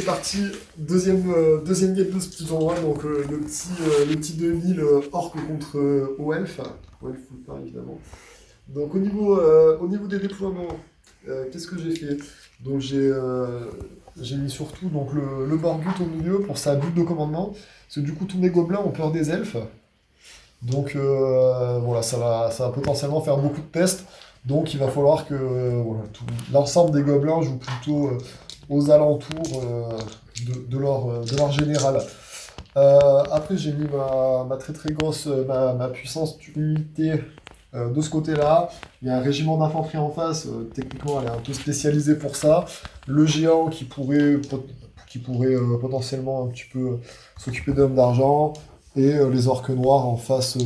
parti, deuxième game de ce petit tournoi, donc le petit 2000 Orc contre Oelf. Oelf full part évidemment. Donc au niveau des déploiements, qu'est-ce que j'ai fait? Donc j'ai mis surtout donc, le Borgut au milieu pour sa butte de commandement, parce que du coup tous mes gobelins ont peur des elfes. Donc voilà, ça va potentiellement faire beaucoup de tests. Donc il va falloir que l'ensemble des gobelins jouent plutôt aux alentours de leur général. Après j'ai mis ma très très grosse, ma puissance d'unité de ce côté-là. Il y a un régiment d'infanterie en face, techniquement elle est un peu spécialisée pour ça. Le géant qui pourrait potentiellement un petit peu s'occuper d'hommes d'argent. Et les orques noirs en face,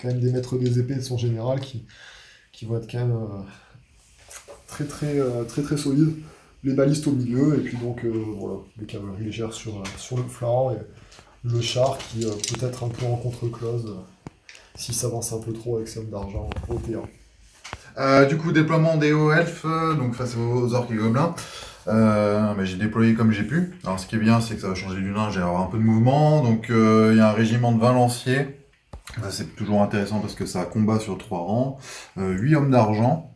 quand même des maîtres des épées de son général qui vont être quand même très solides. Les balistes au milieu, et puis donc voilà, les cavaleries légères sur le flanc, et le char qui peut être un peu en contre-close s'il s'avance un peu trop avec ses hommes d'argent au T1. Du coup, déploiement des hauts elfes, donc face aux orques et gobelins. J'ai déployé comme j'ai pu. Alors ce qui est bien, c'est que ça va changer du nain, j'ai avoir un peu de mouvement. Donc il y a un régiment de 20 lanciers. Ça c'est toujours intéressant parce que ça combat sur 3 rangs. 8 hommes d'argent.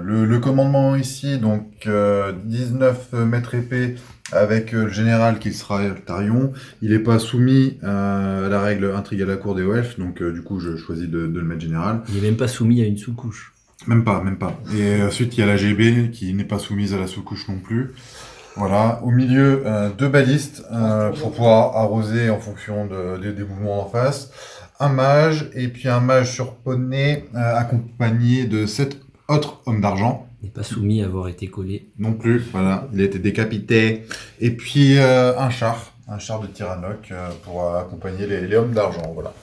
Le commandement ici, donc 19 mètres épée avec le général qui sera Tarion. Il n'est pas soumis à la règle intrigue à la cour des hauts elfes, donc du coup je choisis de le mettre général. Il n'est même pas soumis à une sous-couche. Même pas. Et ensuite, il y a la GB qui n'est pas soumise à la sous-couche non plus. Voilà. Au milieu, 2 balistes pour pouvoir arroser en fonction des mouvements en face. Un mage, et puis un mage sur poney accompagné de 7 autres hommes d'argent. Il n'est pas soumis à avoir été collé. Non plus, voilà. Il a été décapité. Et puis un char de Tyrannoc pour accompagner les hommes d'argent. Voilà.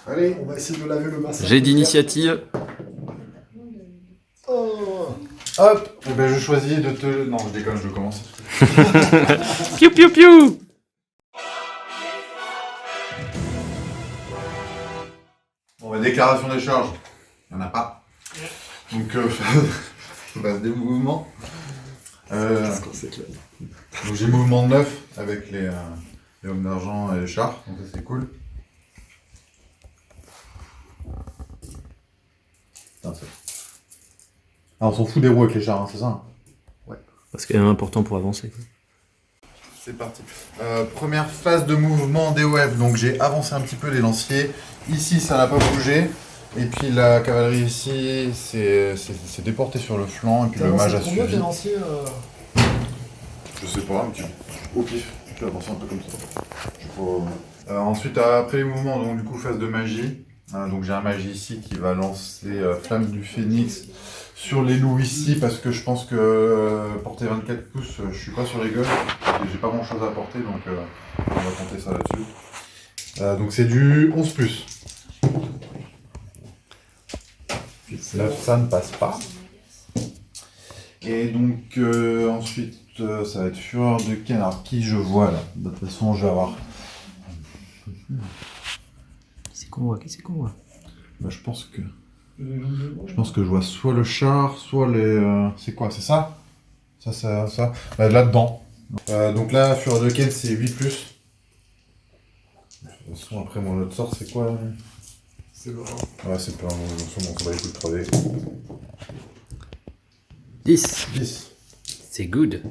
Allez, on va essayer de laver le massacre. J'ai d'initiative. Oh. Hop, je choisis de te... Non, je déconne, je commence. Piou piou piou. Bon, déclaration des charges, il n'y en a pas. Donc, phase des mouvements. Donc j'ai mouvement 9 avec les hommes d'argent et les chars, donc ça c'est cool. On s'en fout des roues avec les chars, hein, c'est ça hein? Ouais. Parce que c'est important pour avancer. C'est parti. Première phase de mouvement DOF, donc j'ai avancé un petit peu les lanciers. Ici ça n'a pas bougé. Et puis la cavalerie ici s'est déportée sur le flanc et puis le mage a suivi. Je sais pas, un petit au pif. Je vais avancer un peu comme ça. Ensuite après les mouvements, donc du coup phase de magie. Donc j'ai un mage ici qui va lancer Flamme du Phénix sur les loups ici parce que je pense que porter 24 pouces, je suis pas sur les gueules. J'ai pas grand chose à porter donc on va tenter ça là-dessus. Donc c'est du 11+. Là, ça ne passe pas. Et donc ensuite ça va être Fureur de Ken. Alors qui je vois là? De toute façon je vais avoir... Qui c'est qu'on voit je pense que je vois soit le char, soit les... c'est quoi? C'est ça? Ça. Là-dedans. Donc là, Fureur de Ken, c'est 8+. De toute façon, après mon autre sort, c'est quoi? C'est le 1. Ouais, c'est pas un bon, on va écouter le 3D. 10. C'est good.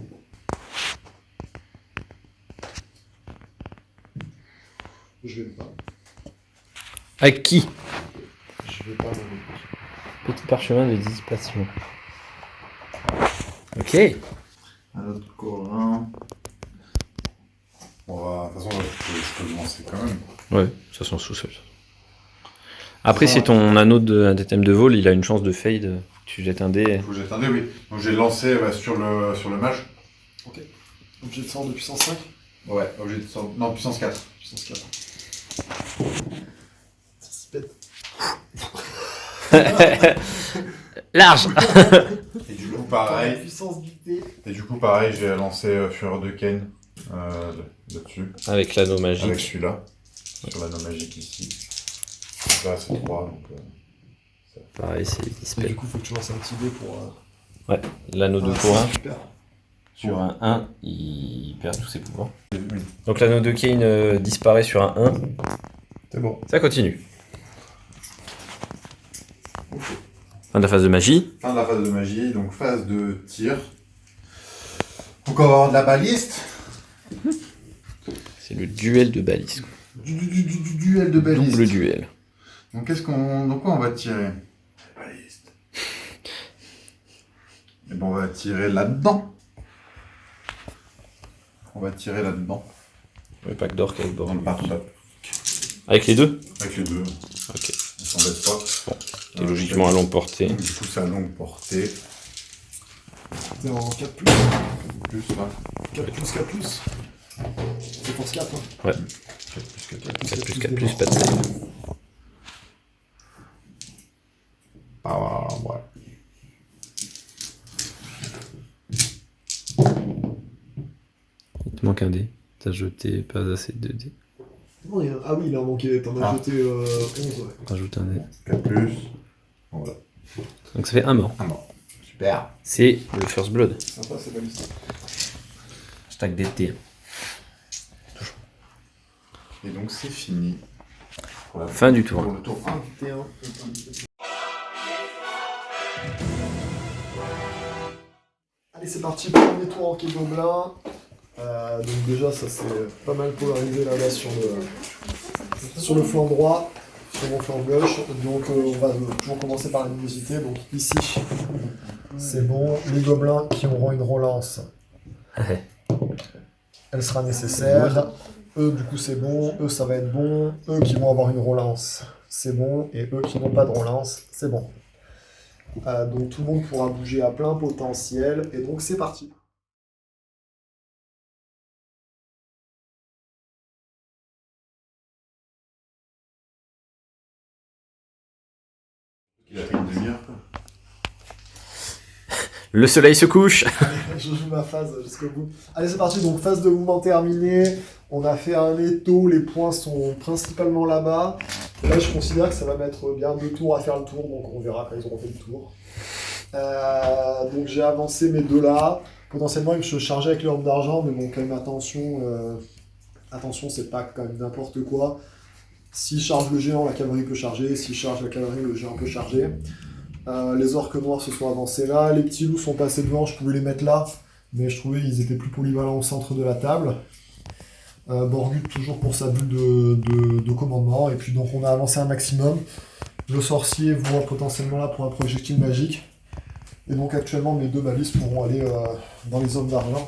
Je vais pas. Avec qui? Je vais pas. Petit parchemin de dissipation. Ok. Un autre corin. Bon, de toute façon, je peux commencer quand même. Ouais, ça sent sous-sol. Après, si ton anneau un thème de vol, il a une chance de fade, tu jettes un dé. Faut que jette un dé, oui. Donc j'ai lancé sur le mage. Ok. Objet de sort de puissance 5. Ouais, objet de sort... Non, puissance 4. Puissance 4. Ça se pète. Large. Et du coup, pareil. Puissance du T. Et du coup, pareil, j'ai lancé Fureur de Ken là-dessus. Avec l'anneau magique. Avec celui-là. Sur l'anneau magique ici. Donc là, c'est 3. Donc, Pareil, c'est Et du coup, faut que tu lances un petit dé pour L'anneau 2 Ah, pour 1. super. Sur un 1, il perd tous ses pouvoirs. Oui, Donc l'anneau de Kane disparaît sur un 1. c'est bon. Ça continue. Fin de la phase de magie. Fin de la phase de magie, donc phase de tir. Donc on va avoir de la baliste. C'est le duel de balise. Du duel de baliste. Double duel. Donc donc quoi on va tirer? Baliste. Et ben on va tirer là-dedans. On va tirer là-dedans. Le pack d'orque avec Dans bord. le partage. Avec les deux. Avec les deux. Ok. On s'embête pas. Bon. T'es logiquement à longue portée. Donc, du coup c'est à longue portée. T'es en 4+. Plus là. 4+. C'est force 4. Hein. Ouais. 4 plus 4. 4+, pas de save. Ah ouais. Il te manque un dé. T'as jeté pas assez de dés. Non, ah oui, il a manqué. T'en as Ah. jeté 11. Ouais. Rajoute un dé. 4 plus. Voilà. Donc ça fait un mort. Ah non. Super. C'est le first blood. Sympa, c'est baliste. Stack d'été. Et donc c'est fini. Pour la- Fin du tour. Pour le tour 1. T1. Allez, c'est parti, premier tour en quai gobelin. Donc déjà, ça s'est pas mal polarisé là-bas sur le flanc droit, sur mon flanc gauche. Donc on va toujours commencer par l'animosité. Donc ici, c'est bon. Les gobelins qui auront une relance, elle sera nécessaire. Eux, du coup, c'est bon. Eux, ça va être bon. Eux qui vont avoir une relance, c'est bon. Et eux qui n'ont pas de relance, c'est bon. Donc tout le monde pourra bouger à plein potentiel. Et donc c'est parti. Il a fait une demi-heure quoi. Le soleil se couche. Je joue ma phase jusqu'au bout. Allez, c'est parti. Donc phase de mouvement terminée. On a fait un étau. Les points sont principalement là-bas. Là, je considère que ça va mettre bien 2 tours à faire le tour. Donc on verra quand ils auront fait le tour. Donc j'ai avancé mes deux là. Potentiellement, je chargeais avec le homme d'argent. Mais bon, quand même, attention. Attention, c'est pas quand même n'importe quoi. S'il charge le géant, la cavalerie peut charger. S'il charge la cavalerie, le géant peut charger. Les orques noirs se sont avancés là. Les petits loups sont passés devant. Je pouvais les mettre là. Mais je trouvais qu'ils étaient plus polyvalents au centre de la table. Borgut toujours pour sa bulle de commandement. Et puis donc on a avancé un maximum. Le sorcier voit potentiellement là pour un projectile magique. Et donc actuellement mes deux balises pourront aller dans les hommes d'argent.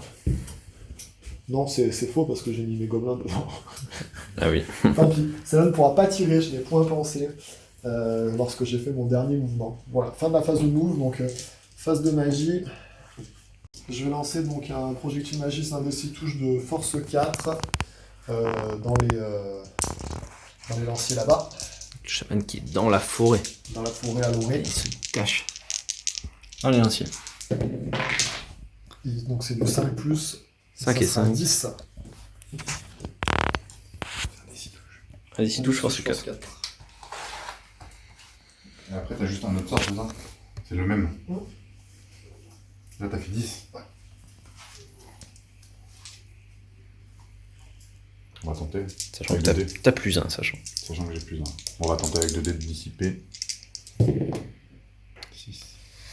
Non, c'est faux parce que j'ai mis mes gobelins devant. Ah oui. Tant pis, celle-là ne pourra pas tirer, je n'ai point pensé lorsque j'ai fait mon dernier mouvement. Voilà, fin de la phase de move, donc phase de magie. Je vais lancer donc un projectile magie, c'est un des 6 touches de force 4 dans les lanciers là-bas, Le chaman qui est dans la forêt. dans la forêt à l'orée. Il se cache. Dans les lanciers. Donc c'est du 5 plus. 5 ça et sera 5. 10. Allez, 6 touches, force 4. Et après t'as juste un autre sort, c'est ça? C'est le même. Mm. Là t'as fait 10. Ouais. On va tenter. Sachant que Avec 2 dés. t'as plus 1, sachant. Sachant que j'ai plus 1. On va tenter avec 2 dés de dissiper. 6,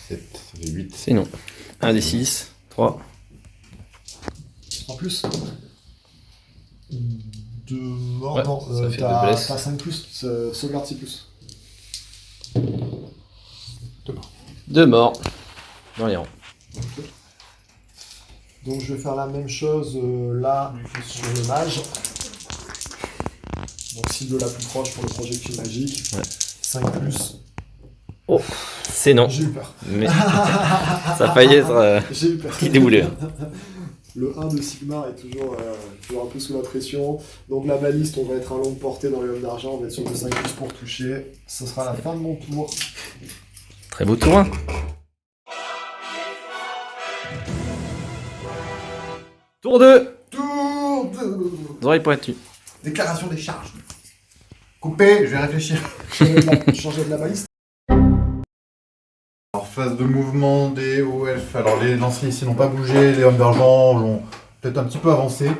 7, ça fait 8. C'est non. 1 des 6, 3. En plus, 2 morts, Ouais, non, ça fait t'as deux blesses. 5 plus, sauvegarde 6 plus. 2 morts. 2 morts. Dans les rangs. Donc je vais faire la même chose là sur le mage. Donc cible la plus proche pour le projectile magique. Ouais. 5 plus. C'est non. J'ai eu peur. Mais ça a failli être J'ai eu peur. qui déboulé. Le 1 de Sigmar est toujours un peu sous la pression. Donc la baliste, on va être à longue portée dans les hommes d'argent. On va être sur le 5 plus pour toucher. Ce sera la fin de mon tour. Très beau tour. Tour 2. Tour 2. Oreille pointue. Déclaration des charges. Coupé, je vais réfléchir. Changer de la baliste. Alors, phase de mouvement des hauts elfes. Alors, les lanciers ici n'ont pas bougé, les hommes d'argent ont peut-être un petit peu avancé.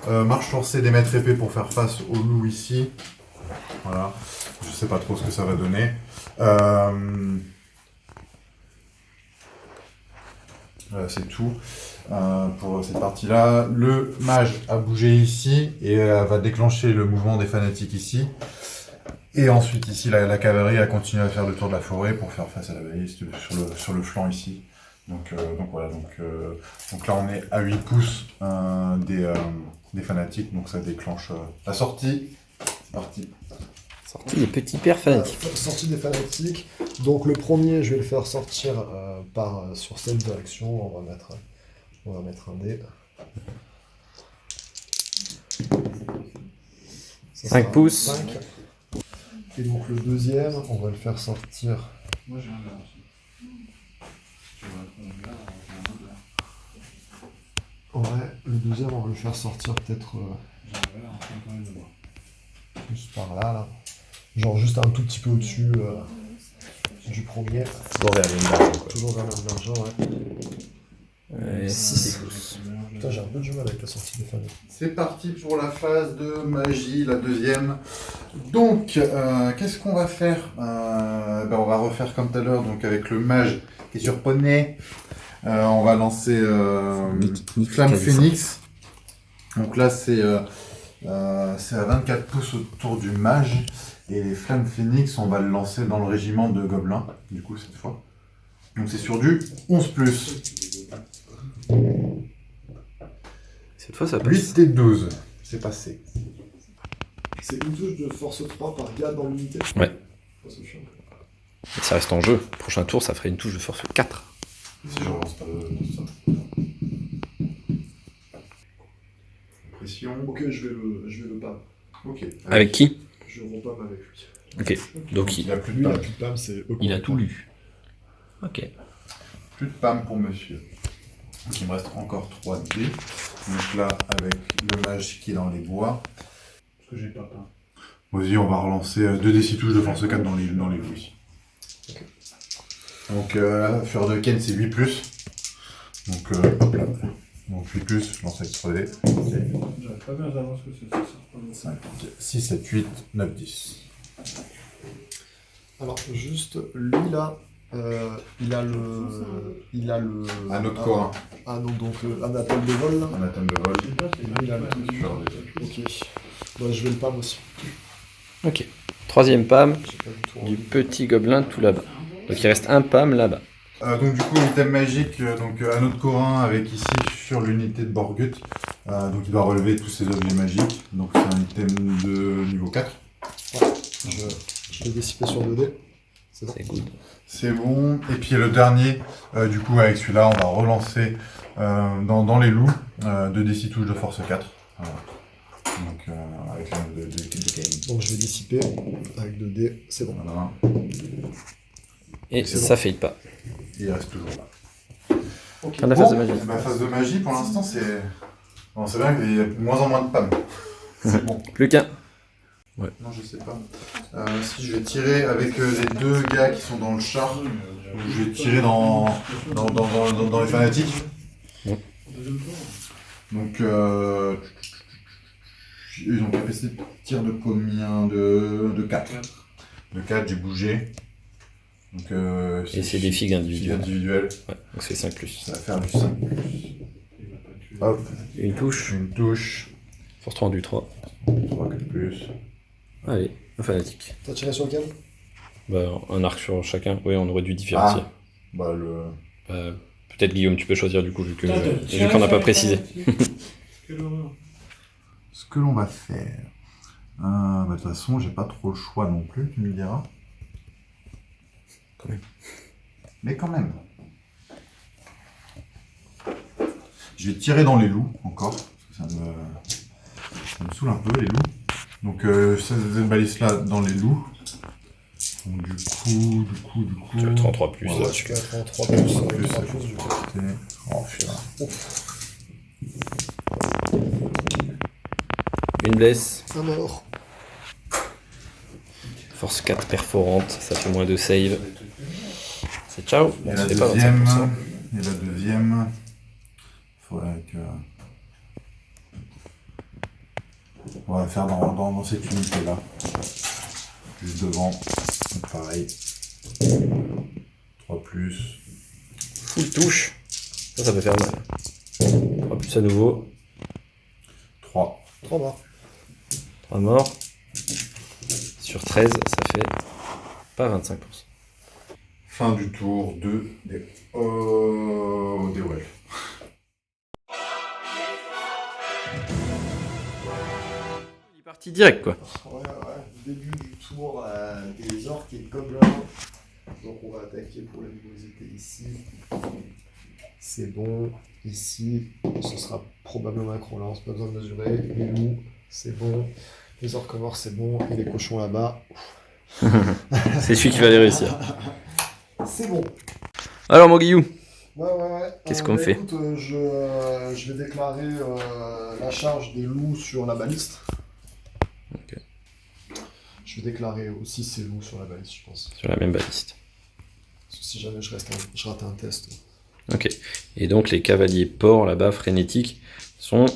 Marche forcée des maîtres épées pour faire face aux loups ici. Voilà. Je sais pas trop ce que ça va donner. Voilà, c'est tout pour cette partie-là. Le mage a bougé ici et va déclencher le mouvement des fanatiques ici. Et ensuite ici, la cavalerie a continué à faire le tour de la forêt pour faire face à la baliste sur le flanc ici. Donc voilà, donc là on est à 8 pouces des fanatiques, donc ça déclenche la sortie. C'est parti. Sortie des petits pères fanatiques. Sortie des fanatiques. Donc le premier, je vais le faire sortir sur cette direction. On va mettre un dé. 5 pouces. 5. Et donc le deuxième, on va le faire sortir. Moi j'ai un verre aussi. Tu veux un verre, Ouais, le deuxième, on va le faire sortir peut-être j'ai un verre, quand même de moi. plus par là. Genre juste un tout petit peu au-dessus du premier. Toujours vers les d'argent, quoi. Toujours vers l'argent, ouais. 6 pouces. Putain, j'ai un peu du mal avec la sortie des fanatiques. C'est parti pour la phase de magie, la deuxième. Donc, qu'est-ce qu'on va faire on va refaire comme tout à l'heure, donc avec le mage qui est sur poney. On va lancer Flamme Phoenix. Donc là, c'est à 24 pouces autour du mage. Et les Flammes Phoenix, on va le lancer dans le régiment de gobelins, du coup, cette fois. Donc c'est sur du 11+. Cette fois, ça passe. 8 et 12. C'est passé. C'est une touche de force 3 par gars dans l'unité. Ouais. C'est chiant. Ça reste en jeu. Prochain tour, ça ferait une touche de force 4. Si je relance pas de ça. Pression. Ok, je vais le PAM. Ok. Avec qui? Je repam avec lui. Ok. Donc Il a plus de Lui, il a PAM. plus de PAM, c'est... il a tout lu. Ok. Plus de PAM pour monsieur. Donc il me reste encore 3 dés. Donc là, avec le mage qui est dans les bois. Parce que j'ai pas peint. Vas-y, on va relancer 2d6 touches de force 4 dans les loups ici. Ok. Donc, Fleur de Ken, c'est 8+. Donc, hop là. Donc 8+, je lance avec 3D. J'arrive pas bien à savoir ce que c'est, ça. 5, 6, 7, 8, 9, 10. Alors, juste, lui, là, il a le... Un autre corin. Ah non, donc un appel de vol, là. Un atome de vol. Lui, il a le truc. Fleur de Ken. Ok. Bah, je vais le PAM aussi. Ok. Troisième PAM J'ai pas du tout du envie. petit gobelin tout là-bas. Donc il reste un PAM là-bas. Donc du coup, item magique, donc un autre corin avec ici sur l'unité de Borgut. Donc il doit relever tous ces objets magiques. Donc c'est un item de niveau 4. Je vais dissiper sur 2D. C'est bon. C'est good. C'est bon. Et puis le dernier, du coup avec celui-là, on va relancer dans les loups 2d6 touches de force 4. Voilà. Donc avec l'équipe de gaming. Donc je vais dissiper avec 2D. C'est bon. Voilà. Et C'est ça fade pas. Et il reste toujours là. Ok. Fin de la phase de magie. Ma phase de magie, pour l'instant, c'est... Bon, c'est bien qu'il y a de moins en moins de PAM. C'est bon. Plus qu'un. Non, je sais pas. Si je vais tirer avec les deux gars qui sont dans le char, je vais tirer dans les fanatiques. Ouais. Donc, ils ont capacité de tir de combien? De 4. De 4, j'ai bougé. Donc, Et c'est des figues individuelles. individuelles. Ouais, donc c'est 5+. Ça va faire du 5. Hop, Une touche. une touche. Force 3 du 3. 3, 4 plus. Allez, un fanatique. T'as tiré sur lequel? Bah, un arc sur chacun. Oui, on aurait dû différencier. Bah, le... Peut-être Guillaume, tu peux choisir du coup, vu Putain, qu'on n'a pas précisé. Quelle horreur. Ce que l'on va faire... de toute façon, j'ai pas trop le choix non plus, tu me diras. Quand même. Mais quand même. Je vais tirer dans les loups, encore. Parce que ça me saoule un peu, les loups. Donc, cette balise-là dans les loups. Donc, du coup... Tu veux 33 plus Voilà, là-dessus. Tu peux être en 3 plus, Plus, 3 plus du coup. Oh putain. Une blesse. Un mort. Force 4 perforante, ça fait moins de save. C'est ciao. Et Bon, la c'est pas deuxième, 25%. faudrait que... On va faire dans cette unité-là. Juste devant, donc pareil. 3 plus. Full touche. Ça peut faire mal. 3 plus à nouveau. 3. 3 morts. 3 morts. Sur 13, ça fait pas 25%. Fin du tour des Welf. Il est parti direct quoi. Ouais, début du tour des orques et gobelins. Donc on va attaquer pour la luminosité ici. C'est bon. Ici, ce sera probablement un cron lance, pas besoin de mesurer. Les loups, c'est bon. Les orques morts, c'est bon. Et les cochons là-bas, C'est celui qui va les réussir. c'est bon. Alors mon Guillou, Ouais. Qu'est-ce qu'on fait? Écoute, je vais déclarer la charge des loups sur la baliste. Ok. Je vais déclarer aussi ces loups sur la baliste, je pense. sur la même baliste. Parce que si jamais je rate un test. Ok. Et donc les cavaliers porcs là-bas, frénétiques, sont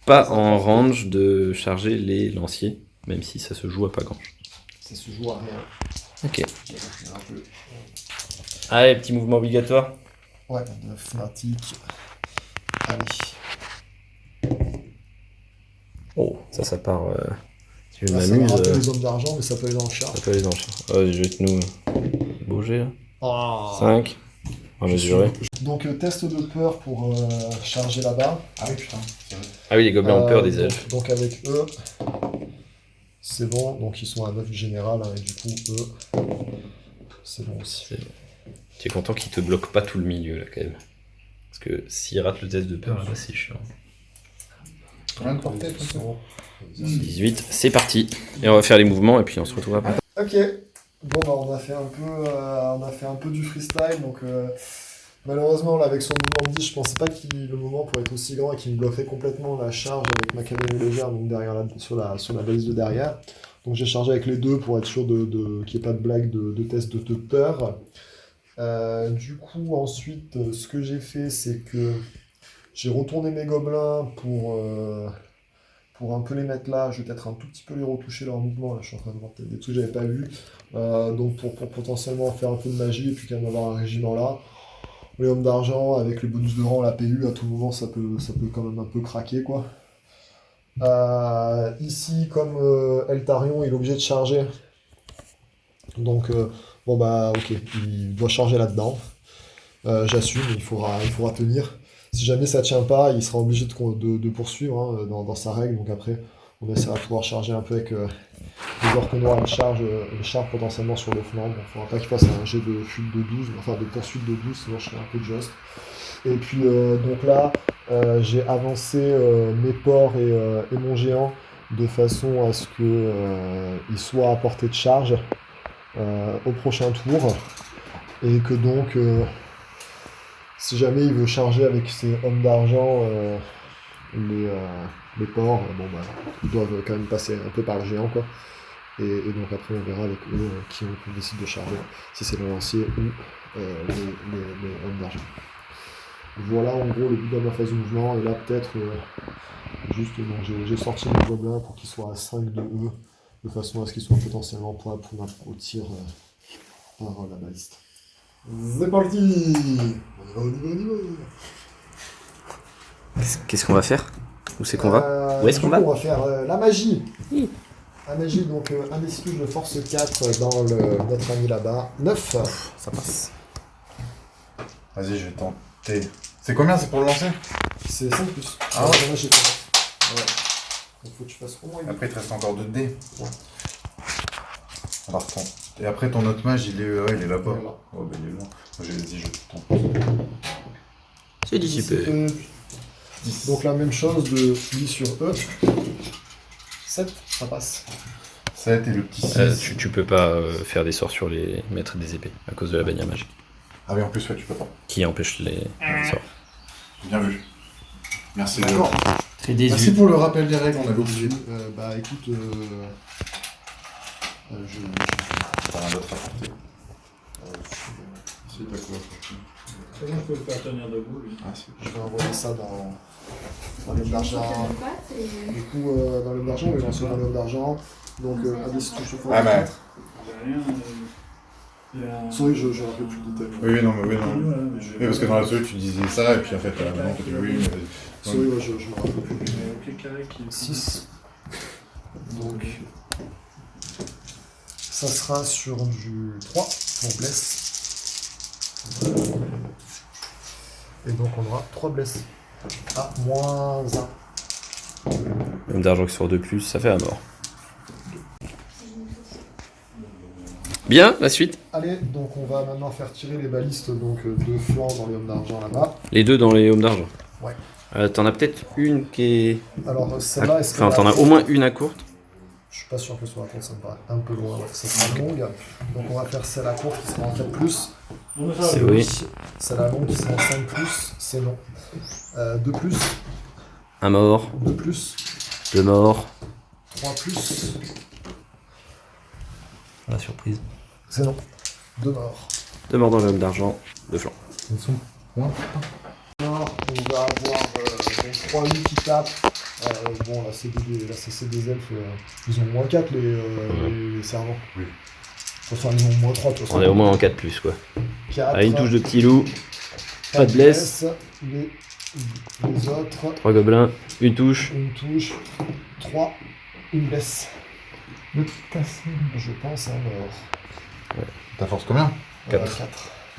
pas en range de charger les lanciers, même si ça se joue à pas grand chose. Ça se joue à rien. Ok. Un peu. Allez, petit mouvement obligatoire. Ouais, 9 fanatique. Allez. Oh, ça part. Si je Là, ça va m'amuse, rappeler les hommes d'argent, mais ça peut aller dans le char. ça peut aller dans le champ. Oh, jette-nous bouger là. Ah. 5. On va mesurer. Donc test de peur pour charger là-bas. Ah oui, putain. Ah oui, les gobelins ont peur des elfes. Donc avec eux, c'est bon. Donc ils sont à 9 général, hein, et du coup eux, c'est bon aussi. Tu es content qu'ils te bloquent pas tout le milieu là quand même. Parce que s'ils ratent le test de peur, là c'est chiant. Combien de portée comme ça 18, c'est parti. Et on va faire les mouvements et puis on se retrouve après. Ok. Bon bah on a fait un peu du freestyle, donc malheureusement là avec son mouvement de 10, je pensais pas que le mouvement pourrait être aussi grand et qu'il me bloquerait complètement la charge avec ma cavalerie légère, donc derrière sur la balise de derrière. Donc j'ai chargé avec les deux pour être sûr qu'il n'y ait pas de blague de test de peur. Du coup ensuite ce que j'ai fait c'est que j'ai retourné mes gobelins pour un peu les mettre là, je vais peut-être un tout petit peu les retoucher leur mouvement, là je suis en train de voir peut-être des trucs que j'avais pas vu, donc pour potentiellement faire un peu de magie et puis quand même avoir un régiment là. Les hommes d'argent avec les bonus de rang, la PU, à tout moment ça peut quand même un peu craquer quoi. Ici comme Eltarion il est obligé de charger, donc bon bah ok, il doit charger là-dedans, j'assume, il faudra tenir. Si jamais ça tient pas, il sera obligé de poursuivre hein, dans sa règle. Donc après, on essaiera de pouvoir charger un peu avec les orques noirs et charge potentiellement sur le flanc. Bon, il ne faudra pas qu'il fasse un jet de fuite de 12, enfin de poursuite de 12, sinon je serai un peu juste. Et puis donc là, j'ai avancé mes porcs et mon géant de façon à ce qu'ils soient à portée de charge au prochain tour. Et que donc... si jamais il veut charger avec ses hommes d'argent les porcs, bon bah ils doivent quand même passer un peu par le géant quoi. Et donc après on verra avec eux qui on décide de charger, si c'est le lancier ou les hommes d'argent. Voilà en gros le but de ma phase de mouvement, et là peut-être juste donc j'ai sorti mes gobelins pour qu'ils soient à 5 de eux, de façon à ce qu'ils soient potentiellement point au tir par la baliste. C'est parti! On y va. Qu'est-ce qu'on va faire? Où c'est qu'on va? Où est-ce qu'on va? On va faire la magie. Oui. La magie, donc un esquive de force 4 dans notre ami là-bas. 9, ça passe. Vas-y, je vais tenter. C'est combien? C'est pour le lancer? C'est 5 plus. Ah ouais. Là, j'ai fait. Ouais. Donc faut que tu fasses au moins une. Après, il te reste encore 2 dés. Ouais. On va retenter. Et après, ton autre mage, il est là-bas. Voilà. Oh, bah il est loin. Moi, j'ai dit, je tente. C'est dissipé. Donc la même chose de lui sur E. 7, ça passe. 7 et le petit 6. Tu peux pas faire des sorts sur les maîtres des épées à cause de la bannière magique Ah oui, en plus, ouais, tu peux pas. qui empêche les sorts. Bien vu. Merci. D'accord. Très Merci pour le rappel des règles, on avait oublié. Bah écoute, T'as rien d'autre à porter. Si, t'as quoi? Comment je peux le faire tenir debout, lui? Ah, si. Je vais envoyer ça dans le d'argent. Et... Du coup, dans le d'argent, oui, j'en dans le d'argent. Donc, Alice touche le fond. Ah, mais- J'ai rien. Il y a... Sorry, je ne rappelle plus le détail. Oui, non, mais oui, non. Voilà, mais j'ai- Oui, parce que dans la série, tu disais ça, et puis en fait, maintenant, tu dis oui, mais... Sorry, ouais, je me rappelle plus. Quel carré qui est 6. Donc, ça sera sur du 3 pour bless. Et donc, on aura 3 bless. Ah, moins 1. Homme d'argent qui sort de plus, ça fait la mort. Bien, la suite. Allez, donc on va maintenant faire tirer les balistes donc de flanc dans les hommes d'argent là-bas. Les deux dans les hommes d'argent. Ouais. T'en as peut-être une qui est... Alors celle-là, est-ce Enfin, que t'en as au moins une à courte. Je suis pas sûr que ce soit à courte, ça me paraît un peu loin, ouais, ça sera longue. Donc on va faire celle à courte qui sera en 4+. Non, mais ça, C'est va. oui. Celle à longue qui sera en 5+, c'est non. 2+, Un mort, 2+, deux morts. 3+, La surprise. c'est non. 2 morts. Deux morts dans l'homme d'argent, de flanc. Mort, on va avoir donc 3 8 qui tapent. Bon, là, c'est des elfes. Ils ont moins 4 les servants. Oui. Enfin, ils ont moins 3 de toute façon. On est au moins en 4+, quoi. 4, Ah, une touche de petit loup, pas de bless. Les autres, 3 gobelins, une touche. une touche, 3, une bless. Je pense à mort. Ta force combien? 4. 4.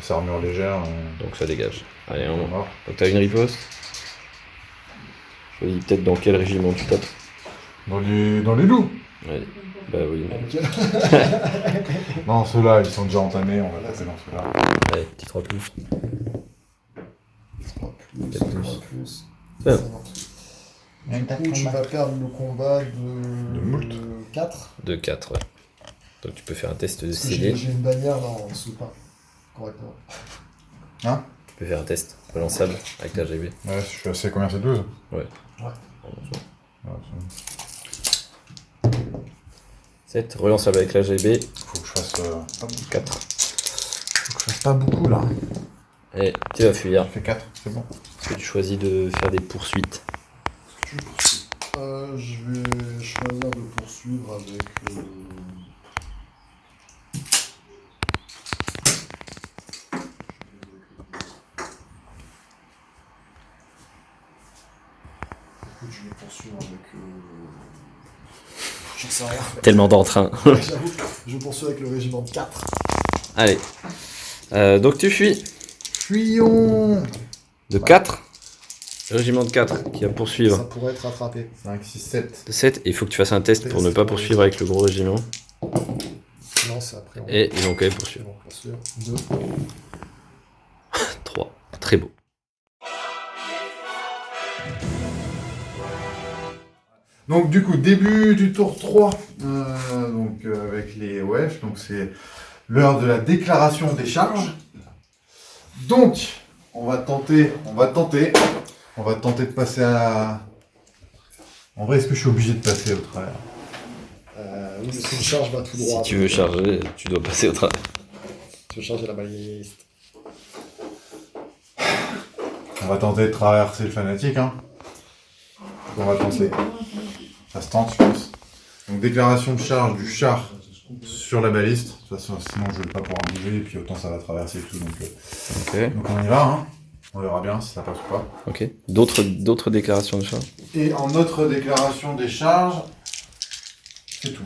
C'est armure légère. Donc ça dégage. Allez, on... Mort. Donc t'as une riposte. Choisis peut-être dans quel régiment tu tapes. Dans les loups. Allez. Bah oui. mais- Non, ceux-là, ils sont déjà entamés, on va taper dans ceux-là. Allez, petit 3+. 3 4 plus. Ah. Du coup, tu vas perdre le combat de moult. 4. De 4, ouais. Donc tu peux faire un test de Parce que CD. j'ai une bannière là en dessous, pas correctement. Tu peux faire un test relançable avec la GB. Ouais, je suis assez... Combien c'est 12? Ouais. Ouais. Ouais, 7, relançable avec la GB. faut que je fasse... 4. Faut que je fasse pas beaucoup, là. Et tu vas fuir. Ça fait 4, c'est bon. Est-ce que tu choisis de faire des poursuites? Je vais choisir de poursuivre avec. Écoute, je vais poursuivre avec. J'en sais rien. Tellement d'entrain. J'avoue, je poursuis avec le régiment de 4. Allez. Donc tu fuis. Fuyons! De 4. Régiment de 4 qui va poursuivre. Ça pourrait être rattrapé. 5, 6, 7. De 7. Et il faut que tu fasses un test pour ne pas poursuivre avec le gros régiment. Non, c'est après. Et ils vont quand même poursuivre. Bon, poursuivre. 2. 3. Très beau. Donc du coup, début du tour 3, avec les OF, donc c'est l'heure de la déclaration des charges. Donc, on va tenter de passer à... En vrai, est-ce que je suis obligé de passer au travers? Oui, parce qu'une charge va tout droit. Si tu veux charger, tu dois passer au travers. Tu veux charger la baliste. On va tenter de traverser le fanatique, hein. On va tenter. Ça se tente, je pense. Donc déclaration de charge du char sur la baliste. De toute façon, sinon je vais pas pouvoir bouger et puis autant ça va traverser et tout. Donc Ok. on y va, hein. On verra bien si ça passe ou pas. Ok. D'autres déclarations de charge? Et en notre déclaration des charges, c'est tout.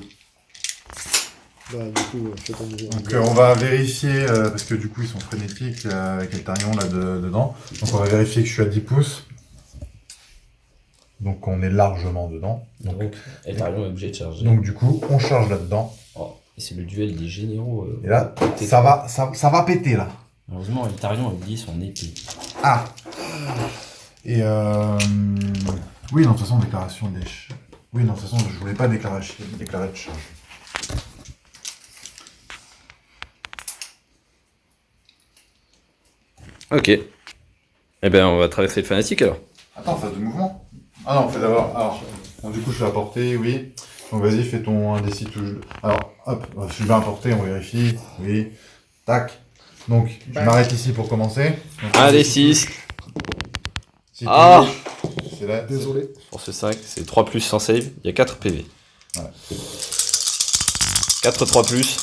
Bah, du coup, fais ton niveau. Donc on va vérifier, parce que du coup ils sont frénétiques avec Eltarion là dedans. Donc on va vérifier que je suis à 10 pouces. Donc on est largement dedans. Donc, Eltarion est obligé de charger. Donc du coup on charge là-dedans. Oh, et c'est le duel des généraux. Et là, ça va péter là. Malheureusement, Eltarion a oublié son épée. Ah. Et oui, non, de toute façon, déclaration des... Oui, non, de toute façon, je voulais pas déclarer de charge. Ok. Eh ben, on va traverser le fanatique alors. Attends, phase de mouvement. Ah non, on fait d'abord... Alors, bon, du coup, je vais apporter, oui. Donc vas-y, fais ton indécis touche. Alors, hop, je vais apporter, on vérifie. Oui. Tac. Donc, je m'arrête ici pour commencer. Donc, Allez, 6. si tu Ah. veux, c'est là. Désolé. Pour ce 5, c'est 3 plus sans save. Il y a 4 PV. Voilà. 4 3 plus.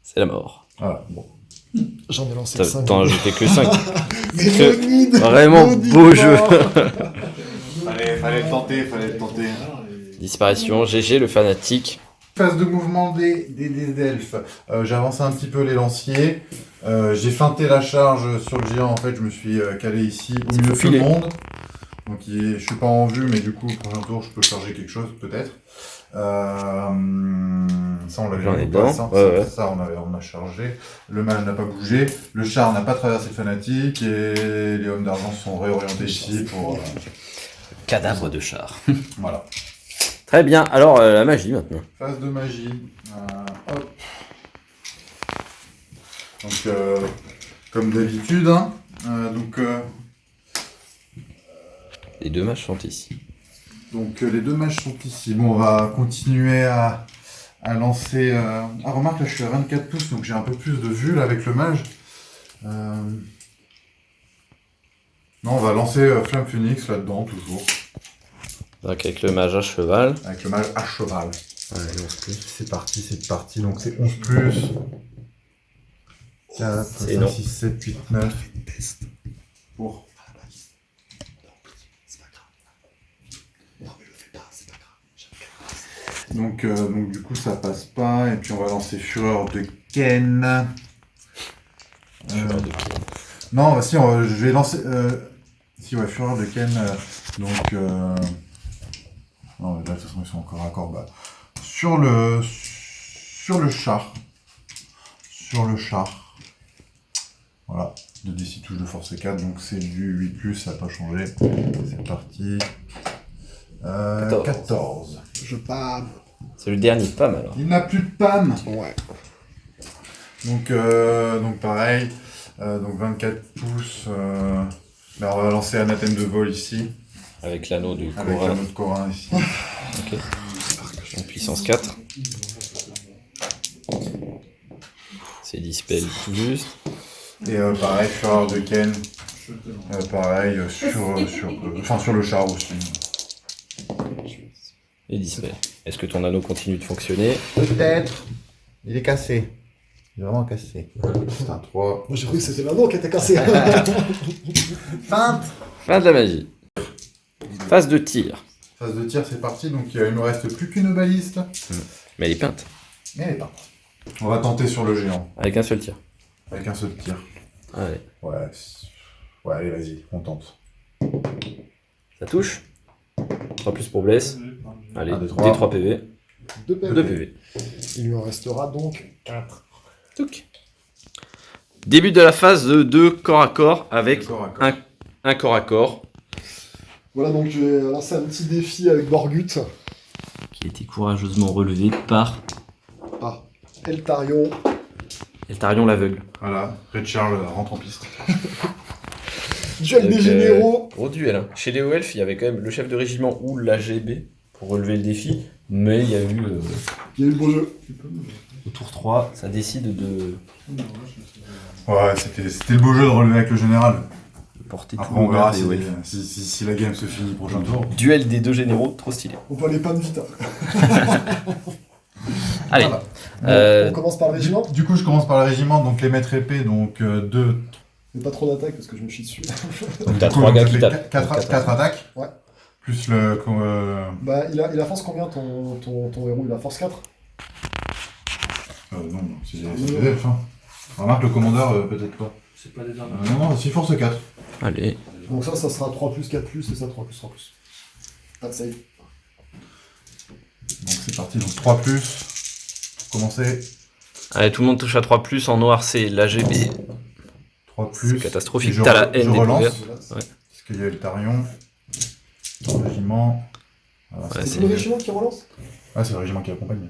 C'est la mort. Voilà, bon. J'en ai lancé 5. T'en as ajouté que 5. Mais que- Leonid, Vraiment maudit beau pas. jeu. Fallait le tenter, fallait le tenter. Disparition, GG, le fanatique. Phase de mouvement des elfes. J'ai avancé un petit peu les lanciers. J'ai feinté la charge sur le géant. En fait, je me suis calé ici au milieu de tout filer. le monde. Donc, je suis pas en vue, mais du coup, au prochain tour, je peux charger quelque chose, peut-être. Ça, on l'avait J'en ai vu ou pas, dedans. ça, Ouais, ouais. ça, on a chargé. Le mage n'a pas bougé. Le char n'a pas traversé le fanatique. Et les hommes d'argent sont réorientés ici pour... Cadavre de char. voilà. Très bien, alors la magie maintenant. Phase de magie. Hop. Donc, comme d'habitude, hein. Les 2 mages sont ici. Donc les 2 mages sont ici. Bon, on va continuer à lancer... Ah, remarque, là, je suis à 24 pouces, donc j'ai un peu plus de vue là, avec le mage. Non, on va lancer Flamme Phoenix là-dedans, toujours. Donc avec le mage à cheval. Avec le mage à cheval. Allez, 11 plus. C'est parti. Donc c'est 11 plus. 4, C'est 5, non. 6, 7, 8, 9. Pour. Donc du coup ça passe pas, et puis on va lancer Fureur de Ken. Fureur de Ken. Non, si, je vais lancer... Si, ouais, Fureur de Ken, donc... Non, là, de toute façon, ils sont encore à corps bas. Sur le char. Voilà, 2d6 touche de force 4, donc c'est du 8+, ça n'a pas changé. C'est parti. 14. Je pam. C'est le dernier PAM alors. Il n'a plus de panne. Ouais. Donc pareil, donc 24 pouces. Ben, on va lancer Anathème de vol ici, Avec l'anneau de avec Cora. l'anneau de Corin ici. Ok. En puissance 4. C'est dispel tout juste. Et pareil, Fureur de Ken, pareil, sur le char aussi. Et dispel. Est-ce que ton anneau continue de fonctionner? Peut-être. Il est cassé. Il est vraiment cassé. C'est un 3. Moi j'ai cru que c'était l'anneau qui était cassé. Feinte. Fin de la magie. Phase de tir. Phase de tir, c'est parti. Donc il me reste plus qu'une baliste. Mais elle est peinte. Mais elle est pas. On va tenter sur le géant, Avec un seul tir. avec un seul tir. Allez. Ouais, allez, vas-y, on tente. Ça touche. 3 plus pour bless. Allez, Un, deux, trois. D3 PV. 2 PV. 2 PV. Il lui en restera donc 4. Touc. Début de la phase de 2 corps à corps avec Corps à corps. un corps à corps. Voilà, donc je vais lancer un petit défi avec Borgut. Qui a été courageusement relevé par Ah, Eltarion. Eltarion l'aveugle. Voilà, Red Charles rentre en piste. Duel Donc, des généraux. Gros duel. Hein. Chez les Elf, il y avait quand même le chef de régiment ou l'AGB pour relever le défi. Mais il y a eu Il y a eu le beau jeu. au tour 3, ça décide de Ouais, c'était le beau jeu de relever avec le général. porter tout Après, on verra l'honneur des Elfes. si la game se finit prochain tour. Duel des 2 généraux, trop stylé. On peut aller pas de vite. Allez, Voilà. Euh, On commence par le régiment. Du coup, je commence par le régiment, donc les maîtres épées, donc 2. Mais pas trop d'attaque parce que je me chie dessus. donc t'as 3 gars qui tapent. 4 attaques. Ouais. Plus le. Bah, il a force combien ton héros? Il a force 4? Non, c'est des elfes. Hein. Remarque le commandeur, peut-être pas. C'est pas des armes. Non, c'est force 4. Allez, Donc ça sera 3 plus 4 plus, c'est ça 3 plus 3 plus. Pas de save. Donc c'est parti, donc 3 plus. Pour commencer. allez, tout le monde touche à 3 plus en noir, c'est l'AGB. 3 plus. C'est catastrophique. Et je T'as la haine je des relance. couverts. Voilà. Ouais. Parce qu'il y a le Tarion. Le régiment. Voilà. Ouais, C'est c'est tout le régiment qui relance? Ah, c'est le régiment qui accompagne.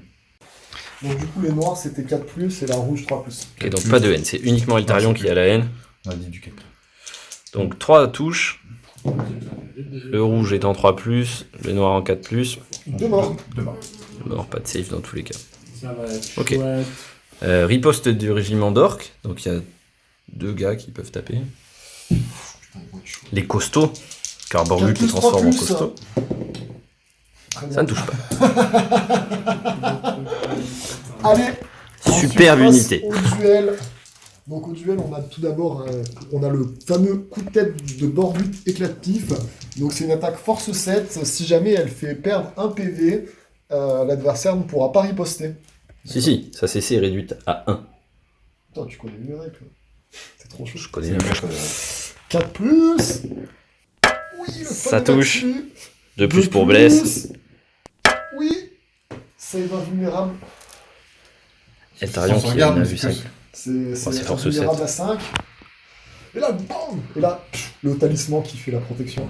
Donc du coup les noirs c'était 4 plus et la rouge 3 plus. Ok, donc pas de haine, c'est uniquement Eltarion qui a la haine. On a dit du 4. Donc 3 touches, le rouge est en 3 plus, le noir en 4 plus. 2 morts. Demain. Mort, pas de save dans tous les cas. Ça va être Ok. chouette. Riposte du régiment d'orques, donc il y a 2 gars qui peuvent taper. Putain, il va être chaud. Les costauds, car Borbut 4 les plus, 3 transforme en plus. costauds. Très bien. Ça ne touche pas. Allez. Superbe Ensuite, unité. Au duel. Donc au duel, on a tout d'abord on a le fameux coup de tête de Borbut éclatif. Donc c'est une attaque force 7. Si jamais elle fait perdre un PV, l'adversaire ne pourra pas riposter. Si, sa CC est réduite à 1. Putain, tu connais mieux règles. C'est trop chaud. Je connais C'est bien. bien, quoi. 4 plus. Oui, le Ça fameux touche. battu. 2 plus pour plus. Bless. Oui. Save invulnérable. Eltarion Sans qui regarde, a mais vu c'est 5. C'est force invulnérable 7. à 5. Et là, bam. Et là, le talisman qui fait la protection.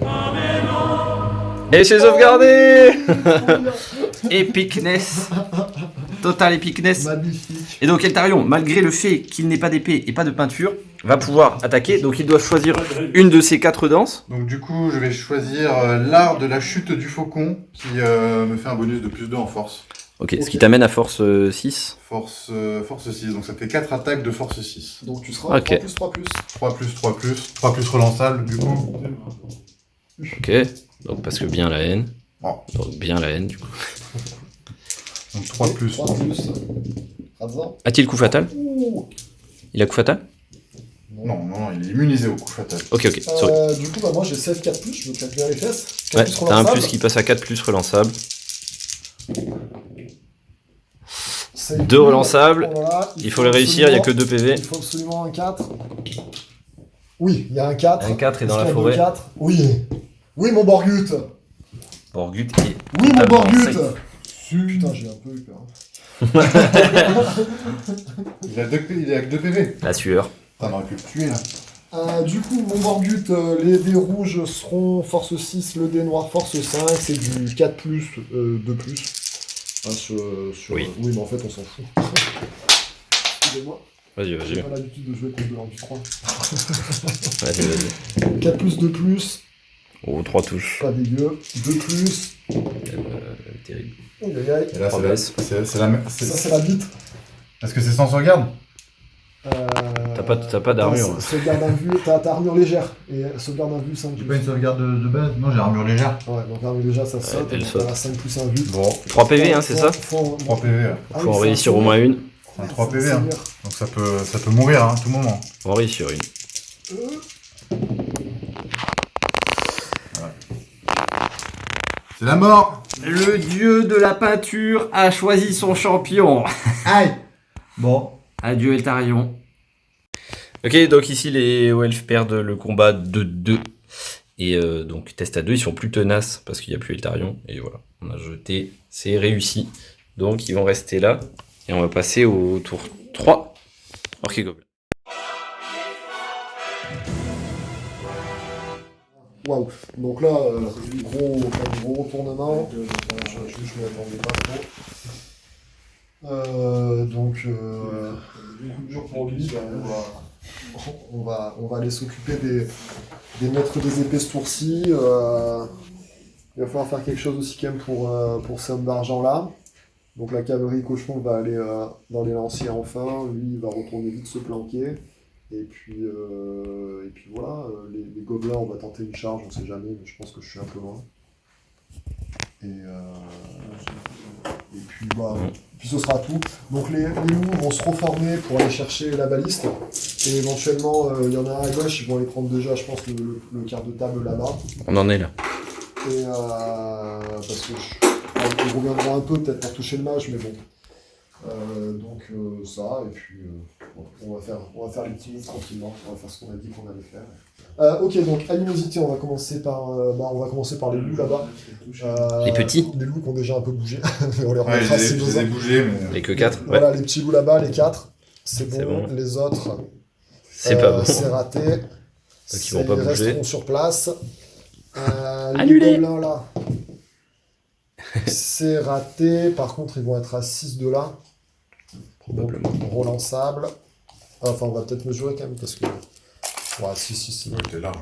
Et c'est sauvegardé. Oh, Epicness. Total epicness. magnifique. Et donc Eltarion, malgré le fait qu'il n'ait pas d'épée et pas de peinture, va pouvoir attaquer. Donc il doit choisir une de ces 4 danses. Donc du coup, je vais choisir l'art de la chute du faucon qui me fait un bonus de plus 2 en force. Ok, ce qui t'amène à force 6. Force 6, donc ça fait 4 attaques de force 6. Donc tu seras Ok. 3 plus. 3 plus, 3 plus, 3 plus relançable du coup. Ok, donc parce que bien la haine. Oh. Donc bien la haine du coup. Donc 3 plus. 3 plus. Razan. A-t-il coup fatal? Ouh. Il a coup fatal? Non, il est immunisé au coup fatal. Ok, sorry. Du coup, bah, moi j'ai 16 4 plus, je me claque bien les fesses. 4 Ouais, plus t'as un relançable. plus qui passe à 4 plus relançable. Save 2 nul. relançables. Voilà, Il faut les réussir, il n'y a que 2 PV. Il faut absolument un 4. Oui, il y a un 4. Un 4 est dans Est-ce la qu'il y a forêt. deux 4 Oui. Oui, mon Borgut. Borgut est Oui, mon totalement Borgut. safe. Putain, j'ai un peu eu peur. Il a que 2 PV. La sueur. Putain, on aurait pu le tuer là. Du coup, mon Borgut, les dés rouges seront force 6, le dé noir force 5, c'est du 4 plus, 2 plus. Ah, Oui. Oui, mais en fait, on s'en fout. Excusez-moi, Vas-y, j'ai vas-y. pas l'habitude de jouer contre de l'ordre du 3. Vas-y, vas-y. 4 plus, 2 plus, Oh, 3 touches. pas dégueu. 2 plus, Terrible. aïe aïe aïe. Et là, Trois baisses. c'est Ça, c'est la bite. Est-ce que c'est sans sauvegarde? T'as pas d'armure. Sauvegarde à vue, t'as armure légère. Et sauvegarde à vue 5 J'ai plus. pas une sauvegarde de base? Non, j'ai armure légère. Ouais, donc armure légère, ça saute. elle Donc saute. t'as 5 plus 1 vue. Bon, 3 PV, hein, c'est ça? 3 PV. Ouais. Ah Faut oui, en c'est réussir un au moins une. C'est un 3 PV. Hein. Donc ça peut mourir hein, à tout moment. Faut en réussir une. C'est la mort! Le dieu de la peinture a choisi son champion. Aïe! Bon. Adieu Eltarion. Ok, donc ici les Elfes perdent le combat de 2. Et donc test à 2, ils sont plus tenaces parce qu'il n'y a plus Eltarion. Et voilà, on a jeté, c'est réussi. Donc ils vont rester là. Et on va passer au tour 3. Orc et Gobelins. Waouh. Donc là, gros retournement. Je m'y attendais pas trop. Donc, coup dur pour lui. On va aller s'occuper des maîtres des épées ce tour-ci. Il va falloir faire quelque chose aussi quand même pour ces hommes d'argent là. Donc la cavalerie cochon va aller dans les lanciers enfin. Lui, il va retourner vite se planquer. Et puis voilà, les gobelins, on va tenter une charge, on sait jamais, mais je pense que je suis un peu loin. Et puis voilà, puis ce sera tout. Donc les loups vont se reformer pour aller chercher la baliste. Et éventuellement, il y en a un à gauche, ils vont aller prendre déjà, je pense, le quart de table là-bas. On en est là. Et parce que ils reviendront un peu peut-être pour toucher le mage, mais bon. Donc ça, et puis on va faire les petits moves tranquillement, on va faire ce qu'on a dit qu'on allait faire. Ok, donc animosité, on va commencer par les loups là-bas. Les petits. Les loups qui ont déjà un peu bougé. On les Ouais, remettra je si les besoin. ai bougés, mais. Les que 4. Ouais. Voilà, les petits loups là-bas, les 4. C'est C'est bon. bon. Les autres, C'est pas bon. c'est raté. ils vont pas Ils bouger. resteront sur place. Les Annulé. gobelins là, c'est raté. Par contre, ils vont être à 6 de là. Probablement. Donc, relançable. Enfin, on va peut-être mesurer quand même parce que. Ouais, si. Ouais, t'es large.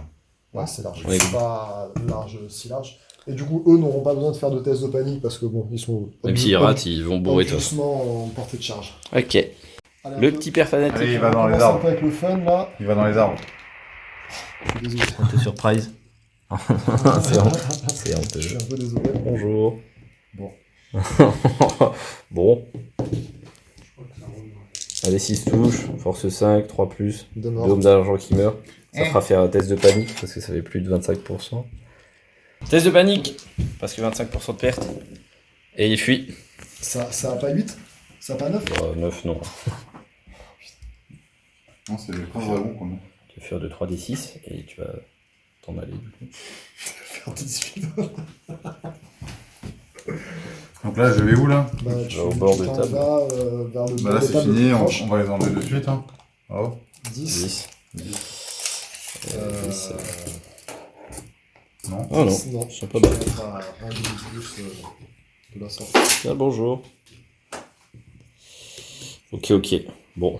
Ouais, c'est large. Oui. C'est pas large, si large. Et du coup, eux n'auront pas besoin de faire de test de panique parce que bon, ils sont. Même s'ils ratent, ils vont bourrer de toute façon. Doucement en portée de charge. Ok. Allez, un Le peu. petit père fanatique. Allez, il On va dans les commence un arbres. peu avec le fun là. Il va dans les arbres. Je suis désolé. On te surprise. C'est honteux. C'est Je honteux. suis un peu désolé. Bonjour. Bon. Bon. Allez, 6 touches, force 5, 3+, De 2 mort. hommes d'argent qui meurent. Ça fera faire un test de panique parce que ça fait plus de 25%. Test de panique parce que 25% de perte. Et il fuit. Ça a pas 8? Ça a pas 9? 9 non. Non, c'est le prince dragon qu'on a. Tu vas faire de 3d6 et tu vas t'en aller du coup. Faire 18. Donc là, je vais où là? Bah, vas au bord de t'en table. vas, vers le Bah là, bord de c'est table le fini, plus on proche. va les enlever de suite. Hein. Oh. 10. 10. Non. Oh non, Non, c'est pas bon. Enfin, un demi plus de la sorte. Ah, bonjour. Ok. Bon.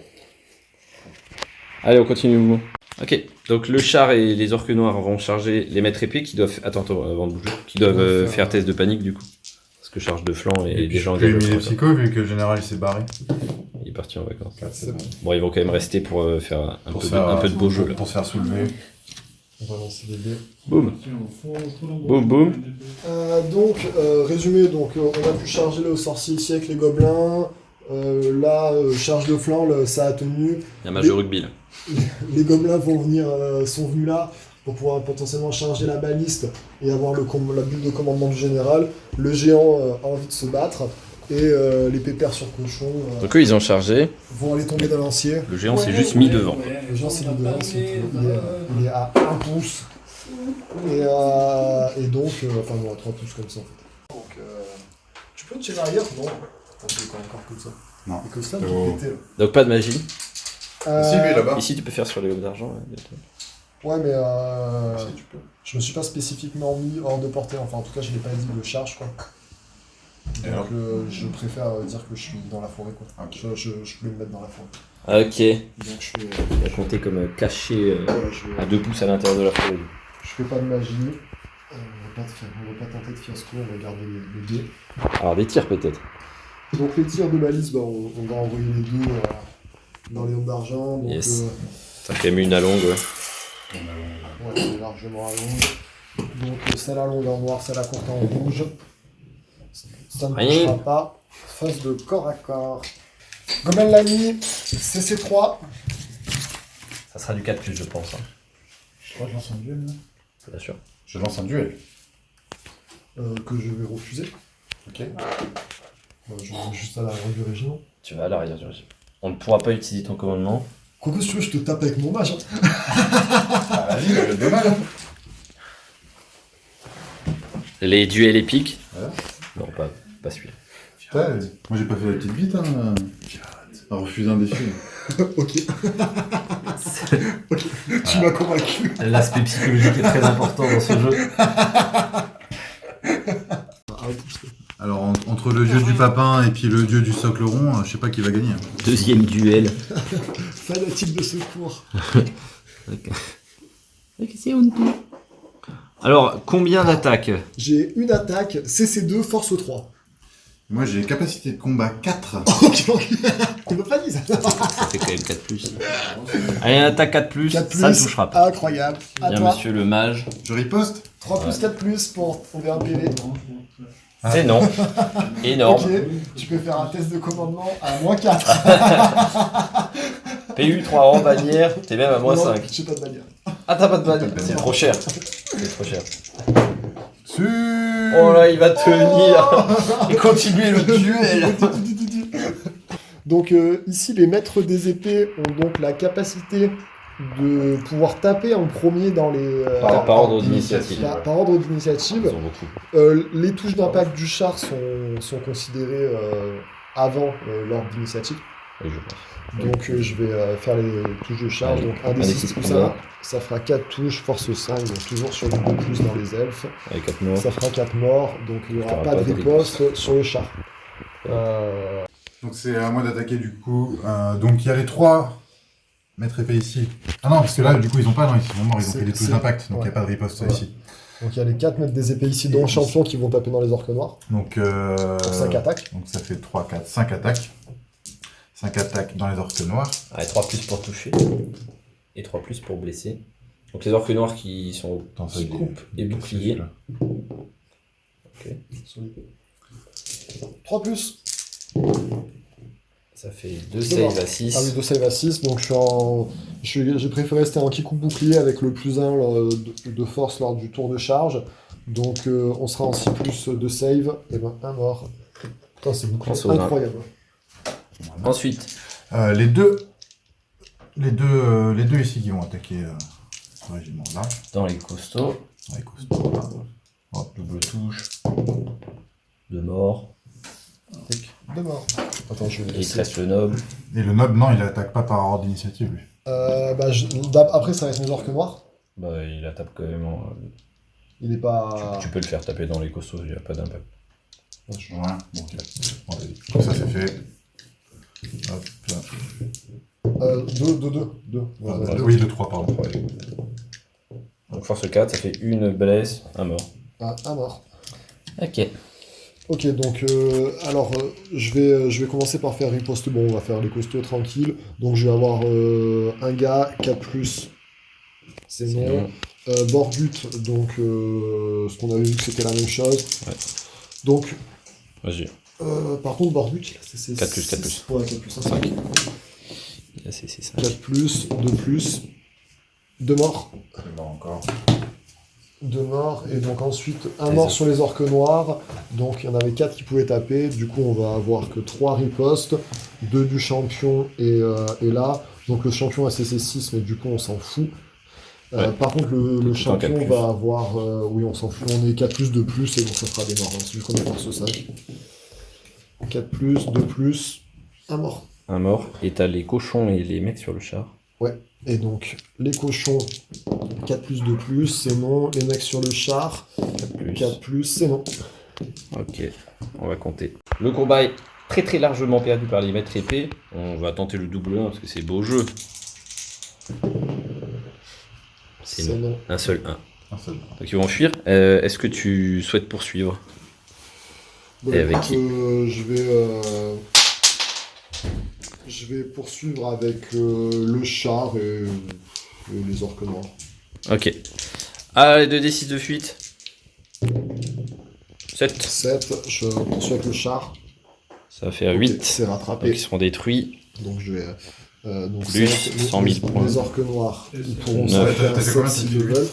Allez, on continue. Ok, donc le char et les orques noirs vont charger les maîtres épées qui doivent... Attends, avant de bouger. Qui doivent faire test de panique du coup. Parce que charge de flanc et des gens J'ai mis engagés. les psychos vu que le général il s'est barré. Il est parti en vacances. C'est bon. Bon, ils vont quand même rester pour faire un Pour peu, se faire, un peu de beau jeu là. Pour se faire soulever. On va lancer les dés. Boum. Boum, boum. Donc, résumé, donc, on a pu charger le sorcier ici avec les gobelins. Là, charge de flanc, ça a tenu. Il y a un match de rugby là. Les gobelins sont venus là pour pouvoir potentiellement charger la baliste et avoir la bulle de commandement du général. Le géant a envie de se battre et les pépères sur cochon Donc eux, ils ont chargé. vont aller tomber dans l'ancier. Le géant s'est juste mis devant. Le géant s'est mis devant, il est à 1 pouce. Et donc, enfin bon, à 3 pouces comme ça en fait. Donc, tu peux tirer arrière? Non. C'est encore comme ça. Non. Et que ça, C'est tu au- peux péter, là. Donc pas de magie. Si, lui là-bas. Ici, tu peux faire sur les hommes d'argent. Ouais, mais Si, tu peux. je me suis pas spécifiquement mis hors de portée. Enfin, en tout cas, je l'ai pas dit de charge, quoi. Et alors Donc, je préfère dire que je suis dans la forêt, quoi. Ok. Je voulais me mettre dans la forêt. Ok. Il Donc, je fais, va compter comme caché voilà, je, à 2 pouces à l'intérieur de la forêt. je fais pas de magie. On va pas tenter de fiasco, on va garder les dés. Alors des tirs peut-être. Donc, les tirs de malice, bah, on va envoyer les deux dans les ondes d'argent. Donc, Yes. Ça fait une à longue. Ouais. ouais, c'est largement à longue. Donc, celle à longue en noir, celle à courte en rouge. Ça ne Rien. touchera pas. Phase de corps à corps. Gomel Lamy, CC3. Ça sera du 4+, je pense. Hein. Je crois que je lance un duel là. Bien sûr. Je lance un duel. Que je vais refuser. Ok. Je vais juste à l'arrière du régiment. Tu vas à l'arrière du régime. On ne pourra pas utiliser ton commandement. Quoique, si tu veux, je te tape avec mon mage. Hein. Ah, vas-y, le dommage. Hein. Les duels épiques. Voilà. Non, pas celui-là. Putain, moi j'ai pas fait la petite bite, hein. À refuser un défi. Ok. Ok, tu m'as convaincu. L'aspect psychologique est très important dans ce jeu. Alors, entre le dieu du papin et puis le dieu du socle rond, je sais pas qui va gagner. Hein. Deuxième duel. Fanatique de secours. Alors, combien d'attaques? J'ai une attaque, CC2, force 3. Moi j'ai capacité de combat 4. Ok, ok. On m'a pas dit ça. Ça fait quand même 4+. Allez, attaque 4+, 4 ça ne touchera pas. Incroyable. À Bien, toi. monsieur le mage. Je riposte. 3 plus 4 plus pour tomber un PV. C'est non. Énorme. Ok, tu peux faire un test de commandement à -4. PU 3 rangs, bannière, t'es même à Non, -5. j'ai pas de bannière. Ah, t'as pas de bannière. C'est trop cher. C'est trop cher. Sûr. Oh là, il va tenir. Et continuer le duel. Donc ici, les maîtres des épées ont donc la capacité de pouvoir taper en premier dans les... Par ordre d'initiative. par ordre d'initiative. Ils ont beaucoup. Les touches d'impact du char sont considérées avant l'ordre d'initiative. Oui, je pense. Donc je vais faire les touches de charge. Allez, Donc 1 un des des 6 six plus combats. 1, ça fera 4 touches, force 5, donc toujours sur le 2 plus dans les elfes. Avec 4 morts. Ça fera 4 morts, donc il n'y aura T'auras pas de pas de riposte sur le char. Donc c'est à moi d'attaquer du coup. Donc il y a les 3 maîtres épées ici. Ah non, parce que là du coup ils ont pas, non, ils sont morts, ils ont C'est- fait des touches c'est- d'impact, donc il n'y a ouais. pas de riposte Voilà. ici. Donc il y a les 4 maîtres des épées ici, dont champion qui vont taper dans les orques noirs. Donc, Pour 5 attaques. donc ça fait 3, 4, 5 attaques. 5 attaques dans les orques noirs. Ah, et 3+ pour toucher. Et 3+ pour blesser. Donc les orques noirs qui sont Attends, ça, qui il est- coupent et il est boucliers. celui-là. Ok. 3+. Ça fait 2 C'est saves bon. à 6. Ah oui, 2 save à 6, donc j'ai préféré rester en qui coupe bouclier avec le +1 de force lors du tour de charge. Donc on sera en 6+ de save, et ben un mort. Putain, c'est bouclier Pense aux nains. incroyable. Ensuite, Les deux ici qui vont attaquer ce régiment-là. dans les costauds, Ouais, costaud, là. Hop. double touche, 2 morts. 2 morts. Attends, je vais Et il te laisser. reste le noble. Et le noble, non, il attaque pas par ordre d'initiative, lui. Après, ça va être mes orques noirs. Bah, il la tape quand même. Il est pas. Tu peux le faire taper dans les costauds, il n'y a pas d'impact. Ouais, bon, ok. Bon, allez. Ça, c'est fait. Hop, là. 2. Oui, le 3, pardon. Donc force 4, ça fait une blesse, un mort. Un mort. Ok. Ok, donc je vais commencer par faire riposte. Bon, on va faire les costauds tranquilles. Donc je vais avoir un gars, 4+, c'est non. Borgut, donc ce qu'on avait vu que c'était la même chose. Ouais. Donc, Vas-y. par contre, Borgut, c'est 4+, 4+. Ouais, 4+, 5. 5. Là, c'est 5. 4+, 2+, 2 morts. Bon, encore. 2 morts, et donc ensuite un Les mort autres. sur les orques noirs. Donc il y en avait 4 qui pouvaient taper. Du coup, on va avoir que 3 ripostes, 2 du champion et là. Donc le champion a CC6, mais du coup, on s'en fout. Ouais. Par contre, le Tout en champion 4+. va avoir. Oui, on s'en fout. On est 4+, 2+, et donc ça fera des morts. Hein, c'est juste qu'on est force 5. 4+, 2+, un mort. Un mort. Et t'as les cochons et les mecs sur le char. Et donc, les cochons, 4+, 2+, c'est non. Les mecs sur le char, 4+, c'est non. Ok, on va compter. Le combat est très très largement perdu par les maîtres épées. On va tenter le double 1 parce que c'est beau jeu. C'est C'est non. non. Un seul 1. Un seul. Donc ils vont fuir. Est-ce que tu souhaites poursuivre? Bon, Et avec écoute, qui je vais poursuivre avec le char et les orques noirs. Ok. Allez, 2d6 de fuite. 7. 7, je poursuis avec le char. Ça va faire Ok, 8. c'est Donc rattrapé. ils seront détruits. Donc je vais. Donc Plus 7, 100 000 points. Les orques noirs, ils pourront Neuf. s'arrêter à T'as fait 7 combien, s'ils t'as le fait veulent.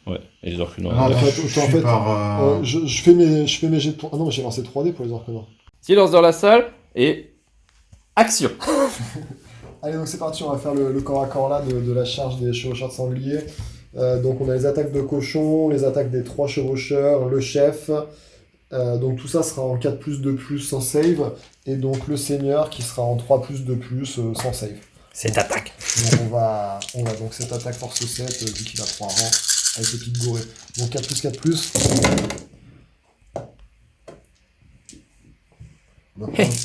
Ouais, et les orques Non, noirs. non, fait, je en suis fait, par... je fais mes jets de points. Ah non, mais j'ai lancé 3D pour les orques noirs. Silence dans la salle et action. Allez, donc c'est parti, on va faire le corps à corps là de la charge des chevaucheurs de sangliers. Donc on a les attaques de cochons, les attaques des 3 chevaucheurs, le chef. Donc tout ça sera en 4+, 2+, sans save. Et donc le seigneur qui sera en 3+, 2+, sans save. Cette attaque. Donc on va donc cette attaque force 7, vu qu'il a 3 rangs, avec le pic goré. Donc 4+, 4+.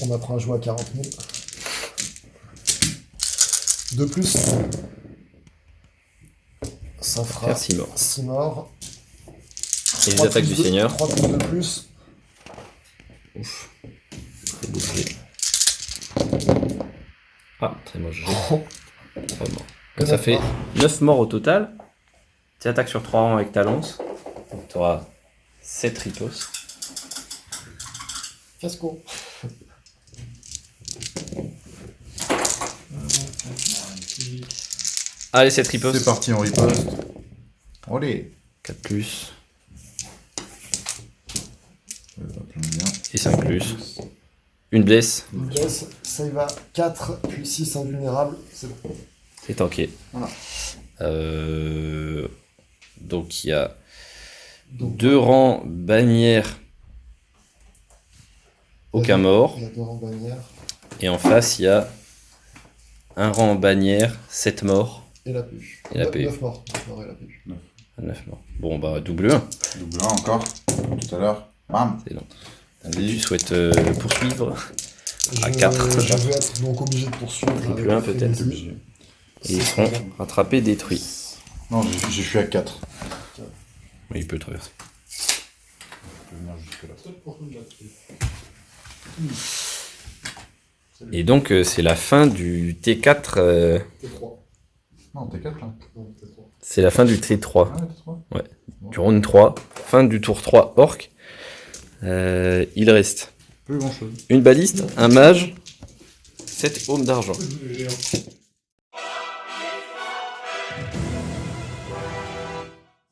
On apprend à jouer à 40 000. 2+. Ça fera Faire 6 morts. 6 morts. Et les 3 attaques plus du deux- seigneur. 3+, 2+. Ouf. C'est bouclé. Ah, très moche. Très mort. Donc ça fait 9 morts au total. Tu attaques sur 3 rangs avec ta lance. Donc tu auras 7 ripostes. Fiasco. Allez, 7 ripostes. C'est parti, on riposte. Allez. 4 plus Bien. et 5 plus. Une blesse. Une blesse, save à 4, puis 6 invulnérable. C'est bon. C'est tanké. Voilà. Donc il y a Donc, 2 rangs bannières. Aucun mort. il y a 2 rangs bannières. Et en face, il y a un rang bannière, 7 morts. Et la PU. Et la PU. 9 morts. 9 morts et la PU. 9 morts. Bon, bah, double 1. Double 1 encore. Tout à l'heure. Bam. C'est long. Tu Vas-y. souhaites poursuivre À Je- 4. Je vais être donc obligé de poursuivre. Plus avec un, la peut-être. frénésie. Et ils seront rattrapés, détruits. Non, je suis à 4. Mais il peut traverser. Je peux venir jusque là. Et donc, c'est la fin du T4. T3. Non, t'es 4 là. Non, T3. C'est la fin du T3. Ah, ouais, T3. Du round 3. Fin du tour 3 orc. Il reste Plus grand chose. une baliste, un mage, 7 aumes d'argent.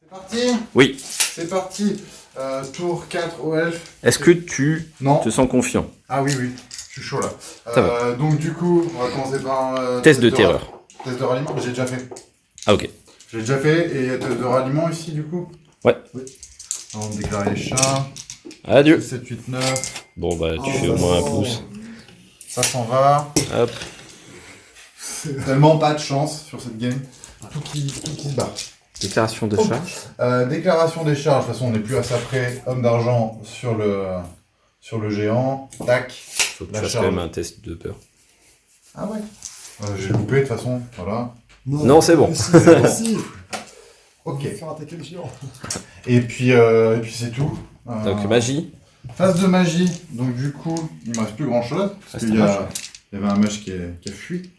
C'est parti. Oui. C'est parti. Tour 4 au elfe. Est-ce que tu Non. te sens confiant? Ah oui, oui. Je suis chaud là. Ça va. Donc du coup, on va commencer par... Test de terreur. Test de ralliement, j'ai déjà fait. Ah ok. J'ai déjà fait. Et test de ralliement ici du coup. Ouais. Oui. On va déclarer les chats. Adieu. 7, 8, 9. Bon bah tu Ah, fais au ça moins un sent- pouce. Ça s'en va. Hop. Tellement pas de chance sur cette game. Tout qui se barre. Déclaration de Oh. charge. Déclaration des charges. De toute façon, on n'est plus à ça près. Homme d'argent sur le géant. Tac. Faut que tu La fasses charge. quand même un test de peur. Ah ouais. J'ai loupé de toute façon. Voilà. Non, c'est bon. Si, c'est bon. Si. Ok. On va faire attaquer le géant. Et puis c'est tout. Donc magie. Phase de magie. Donc du coup, il me reste plus grand chose. Parce Reste qu'il un y, mage. il y avait un mage qui a fui.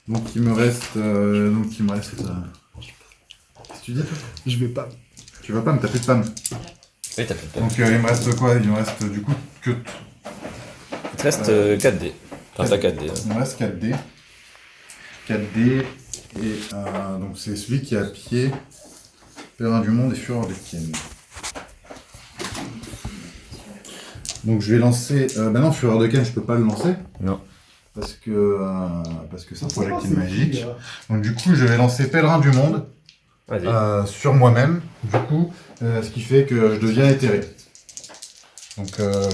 Donc il me reste. Qu'est-ce que tu dis toi? Je vais pas. Tu vas pas me taper de panne. Oui, t'as fait peur. Donc il me reste quoi? Il me reste du coup que. Il te reste 4D. Enfin, t'as 4D. Il me reste 4D. 4D. Et donc c'est celui qui a pied. Pèlerin du monde et fureur de Ken. Donc je vais lancer. Non, fureur de Ken, je peux pas le lancer. Non. Parce que c'est un projectile C'est magique. cool, là. Donc du coup, je vais lancer Pèlerin du monde Vas-y. sur moi-même. Du coup, ce qui fait que je deviens éthéré. Donc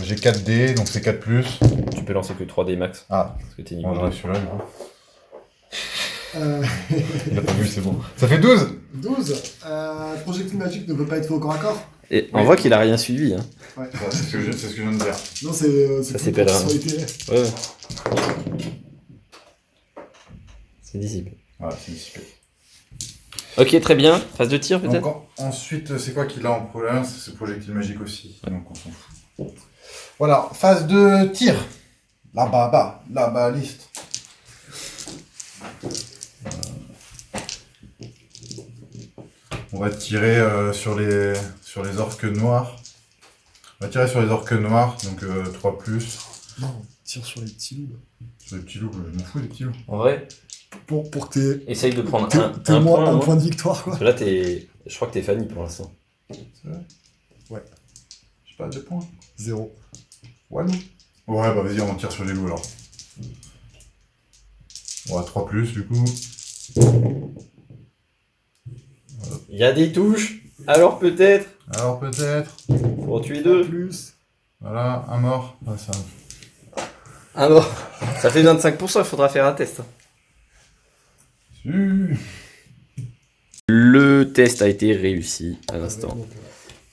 j'ai 4D, donc c'est 4 plus. Tu peux lancer que 3D max. Ah, Parce que t'es on niveau va 2. celui-là du coup. Euh, Il a pas vu, c'est bon. Ça fait 12. 12. Projectile magique ne peut pas être fait au corps à corps. Et on Oui. voit qu'il a rien suivi. Hein. Ouais. C'est ce que je viens de dire. Non, c'est Ça, tout c'est pour pèlerin. qu'ils soient éthérés. Ouais. C'est dissipé. Voilà, c'est dissipé. Ok, très bien. Phase de tir peut-être. Donc ensuite, c'est quoi qu'il a en problème? C'est projectile magique aussi. Donc on s'en fout. Voilà, phase de tir. La baliste. On va tirer sur les orques noirs. On va tirer sur les orques noirs, donc 3 plus. Non, tire sur les petits loups. Sur les petits loups, je m'en fous des petits loups. En vrai, Pour que essaye de prendre t'aies un moins point. un au moins. point de victoire, quoi. Parce que là, je crois que t'es Fanny pour l'instant. C'est vrai? Ouais. Je sais pas, 2 points. 0. Ouais, non? Ouais, bah vas-y, on en tire sur les loups alors. Ouais, 3 plus du coup. Il y a des touches. Alors peut-être. Alors peut-être. Pour en tuer deux. Plus. Voilà, un mort. Ah, ça... Ah bon. Ça fait 25%. Il faudra faire un test. Le test a été réussi à l'instant.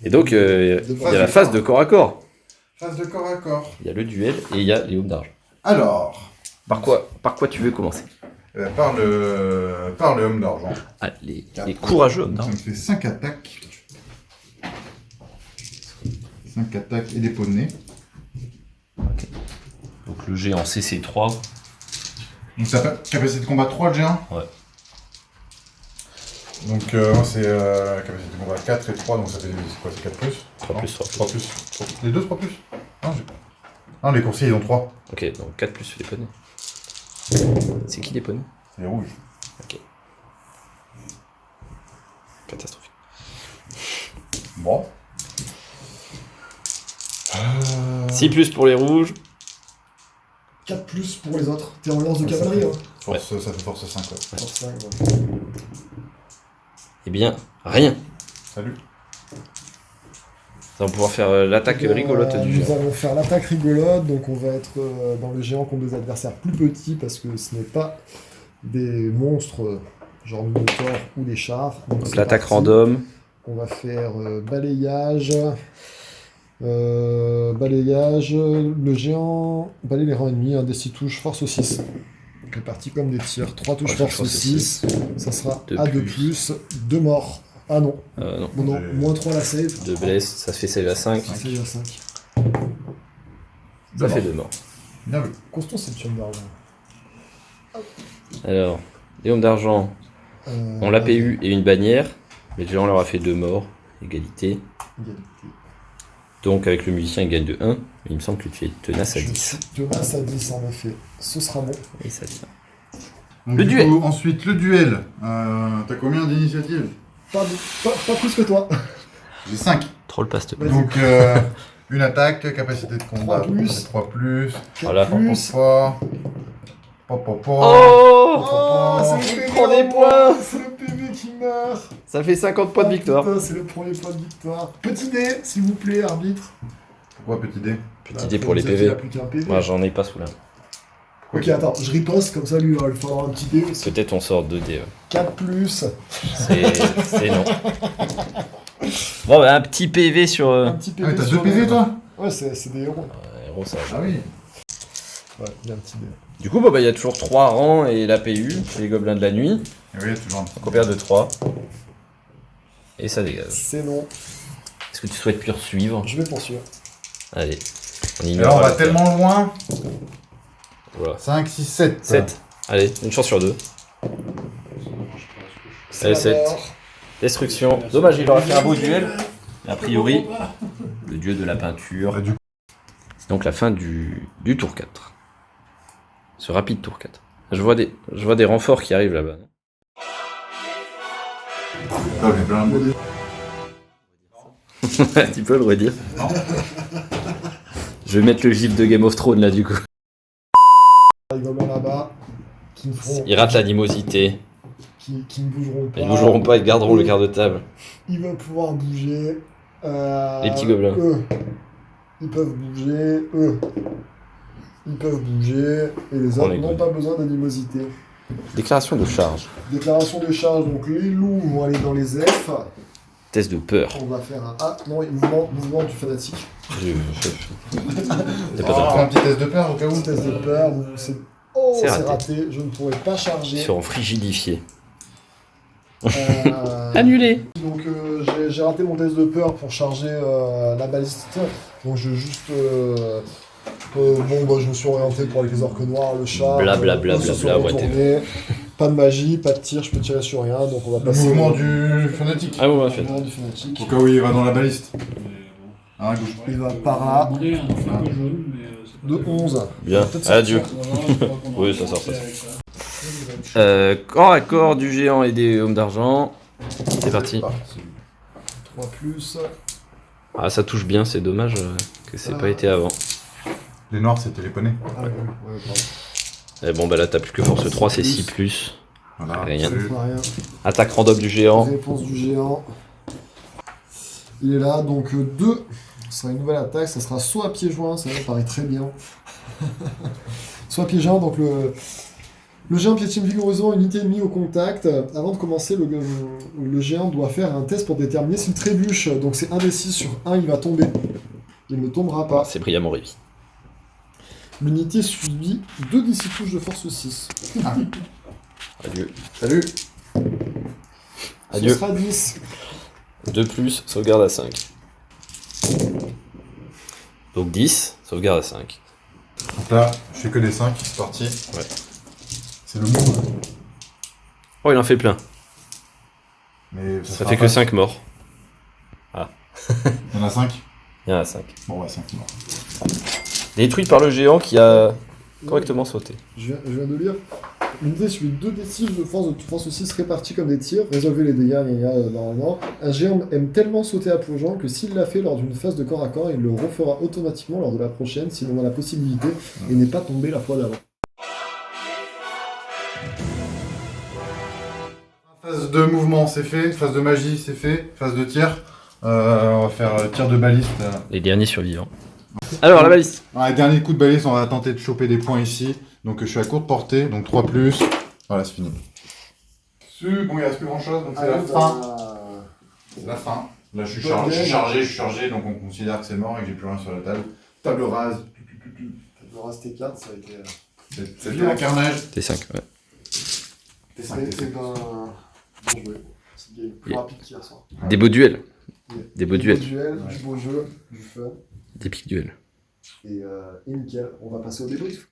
Et donc, il y a la phase de corps à corps. Phase de corps à corps. Il y a le duel et il y a les aumes d'argent. Alors, Par quoi tu veux commencer? par le homme d'argent. Ah, les courageux hommes Ça d'argent. me fait 5 attaques. 5 attaques et des pots de nez. Donc le géant CC3. Donc ça fait capacité de combat 3 le géant. Ouais. Donc moi c'est capacité de combat 4 et 3, donc ça fait c'est quoi, c'est 4 plus 3 Non, plus 3 3 plus. Les deux 3 plus Non, non, les coursiers ils ont 3. Ok, donc 4 plus les poneys. C'est qui les poneys? C'est les rouges. Catastrophique. Bon. 6 plus pour les rouges. 4 plus pour les autres. T'es en lance de cavalerie, hein. Force, ça fait force 5 ouais. Force 5, ouais. Eh bien, rien. Salut. Ça va pouvoir faire l'attaque rigolote du Nous géant. allons faire l'attaque rigolote, donc on va être dans le géant contre des adversaires plus petits parce que ce n'est pas des monstres genre Minotaur ou des chars. Donc c'est l'attaque parti. random. On va faire balayage. Balayage. Le géant balaye les rangs ennemis, un des 6 touches, force 6. Donc réparti comme des tirs. 3 touches, Trois force touches, 6. Ça sera Deux à 2 plus. plus, 2 morts. Ah non, Non. non, non, J'ai- moins 3 la save. 2 blesses, ça fait save à 5. Ça fait déjà 5. Ça fait 2 morts. Bien vu. Constant, c'est le tueur d'argent. Alors, des hommes d'argent ont l'APU et une bannière. Mais le géant leur a fait 2 morts. Égalité. Égalité. Donc avec le musicien, il gagne de 1. Il me semble que tu es tenace à 10. Tenace à 10, en effet. Ce sera bon. Et ça tient. Donc, Le du duel. coup, ensuite, le duel. T'as combien d'initiatives? Pas plus que toi. J'ai 5. Troll passe Vas-y. Donc, une attaque, capacité de combat. 3+. 3+. Voilà. Plus. Oh, c'est le PV prend des en points. moins. C'est le PV qui meurt. Ça fait 50 points de victoire. Putain, c'est le premier point de victoire. Petit dé, s'il vous plaît, arbitre. Pourquoi petit dé? Petit dé pour les Il PV. a plus qu'un PV. Moi, j'en ai pas sous la main. Ok, attends, je riposte, comme ça, lui, il va lui falloir un petit dé. Peut-être on sort 2 dés. 4 plus. C'est non. Bon, bah, un petit PV sur. Un petit Ah, PV. mais t'as sur 2 PV, le- toi? Ouais, c'est des héros. Héros, ça. Ah oui. Ouais, il y a un petit dé. Du coup, bon, bah, il y a toujours 3 rangs et l'APU, c'est les gobelins de la nuit. Et oui, toujours un petit. Donc on perd de 3. Et ça dégage. C'est non. Est-ce que tu souhaites poursuivre? Je vais poursuivre. Allez. On Et ignore. là, on va la- tellement loin. Voilà. 5, 6, 7. 7. Allez, une chance sur 2. Allez, 7. Destruction. Dommage, il aurait fait un beau duel. Mais a priori, le dieu de la peinture. Bah, du coup, C'est donc la fin du tour 4. Ce rapide tour 4. Je vois des renforts qui arrivent là-bas. non là, j'ai plein de. Tu peux le redire. Je vais mettre le gif de Game of Thrones là du coup. Les gobelins là-bas, qui ne feront. Ils ratent l'animosité. Qui ne bougeront pas. Ils ne bougeront pas, ils garderont le quart de table. Ils vont pouvoir bouger. Les petits gobelins. Eux, ils peuvent bouger. Eux, ils peuvent bouger. Et les On autres est n'ont good. pas besoin d'animosité. Déclaration de charge. Déclaration de charge. Donc les loups vont aller dans les F. Test de peur. On va faire un. Ah non, mouvement du fanatique. T'es On pas va d'accord. faire un petit test de peur au cas où. Test de peur. Oh, C'est c'est raté. raté. Je ne pourrai pas Ils charger. seront frigidifiés. Euh, Annulé. Donc j'ai raté mon test de peur pour charger la baliste. Donc je vais juste... bon bah je me suis orienté pour avec les orques noirs, le chat. Blablabla, eux se sont blabla, retournés. Pas de magie, pas de tir, je peux tirer sur rien, donc on va Le passer mouvement au du fanatique. Ah bon, au bah, fait. mouvement du fanatique. Au cas où il va dans la baliste. Ah, À gauche. Il va par là, demander un truc un peu jaune, mais c'est pas de très 11. Bien. Peut-être sortir. Adieu. On va voir, je crois qu'on Oui, aura ça sort, ça commencé avec ça. Corps à corps du géant et des hommes d'argent. C'est parti. 3 plus. Ah, ça touche bien, c'est dommage que c'est pas été avant. Les noirs, c'était les poneys. Ah ouais, pardon. Et bon, bah là, t'as plus que force 3, c'est 6 plus. Voilà. Rien. Ça Salut. fait rien. Attaque random du géant. Réponse du géant. Il est là, donc 2. Ce sera une nouvelle attaque, ça sera soit à pieds joints, ça me paraît très bien. Soit à pieds joints, donc le géant piétine vigoureusement une unité ennemie au contact. Avant de commencer, le géant doit faire un test pour déterminer s'il trébuche. Donc c'est 1 des 6 sur 1, il va tomber. Il ne tombera pas. C'est brillamment réussi. L'unité subit 2 des 6 touches de force 6. Adieu. Salut. Adieu. Ce sera 10. 2 plus, sauvegarde à 5. Donc 10, sauvegarde à 5. Donc là, je fais que des 5, c'est parti. Ouais. C'est le move. Oh, il en fait plein. Mais Ça sera fait que pas- 5 morts. Il y en a 5. Il y en a 5. Bon, ouais, 5 morts. Détruite par le géant qui a correctement sauté. Je viens de lire. L'unité subit 2 des 6 de force 6 répartis comme des tirs. Résolvez les dégâts, normalement. Un géant aime tellement sauter à plongeant que s'il l'a fait lors d'une phase de corps à corps, il le refera automatiquement lors de la prochaine s'il en a la possibilité et n'est pas tombé la fois d'avant. Phase de mouvement, c'est fait. Phase de magie, c'est fait. Phase de tir. On va faire tir de baliste. Les derniers survivants. Alors, la baliste. Ouais, dernier coup de baliste, on va tenter de choper des points ici. Donc je suis à courte portée, donc 3 plus. Voilà, c'est fini. Bon, il reste plus grand chose, donc c'est la fin. C'est la fin. Là, je suis chargé, donc on considère que c'est mort et que j'ai plus rien sur la table. Table rase. Le reste T4, ça a été. C'était un carnage. T5, ouais. C'était bien joué. Petite game plus Yeah. rapide qu'hier soir. Des beaux duels. Yeah. Des beaux duels. Du beau jeu, du fun. Des pics duels. Et nickel, on va passer au débrief.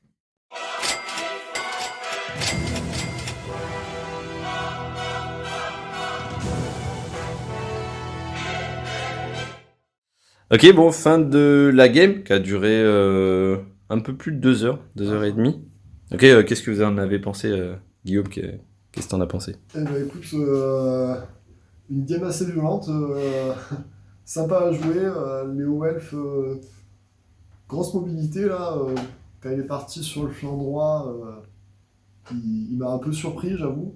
Ok, bon, fin de la game qui a duré un peu plus de 2 heures, 2 heures et demie. Ok, qu'est-ce que vous en avez pensé, Guillaume? Qu'est-ce que t'en as pensé? Eh ben écoute, une game assez violente, sympa à jouer. Léo Elf, grosse mobilité là. Quand il est parti sur le flanc droit, il m'a un peu surpris, j'avoue.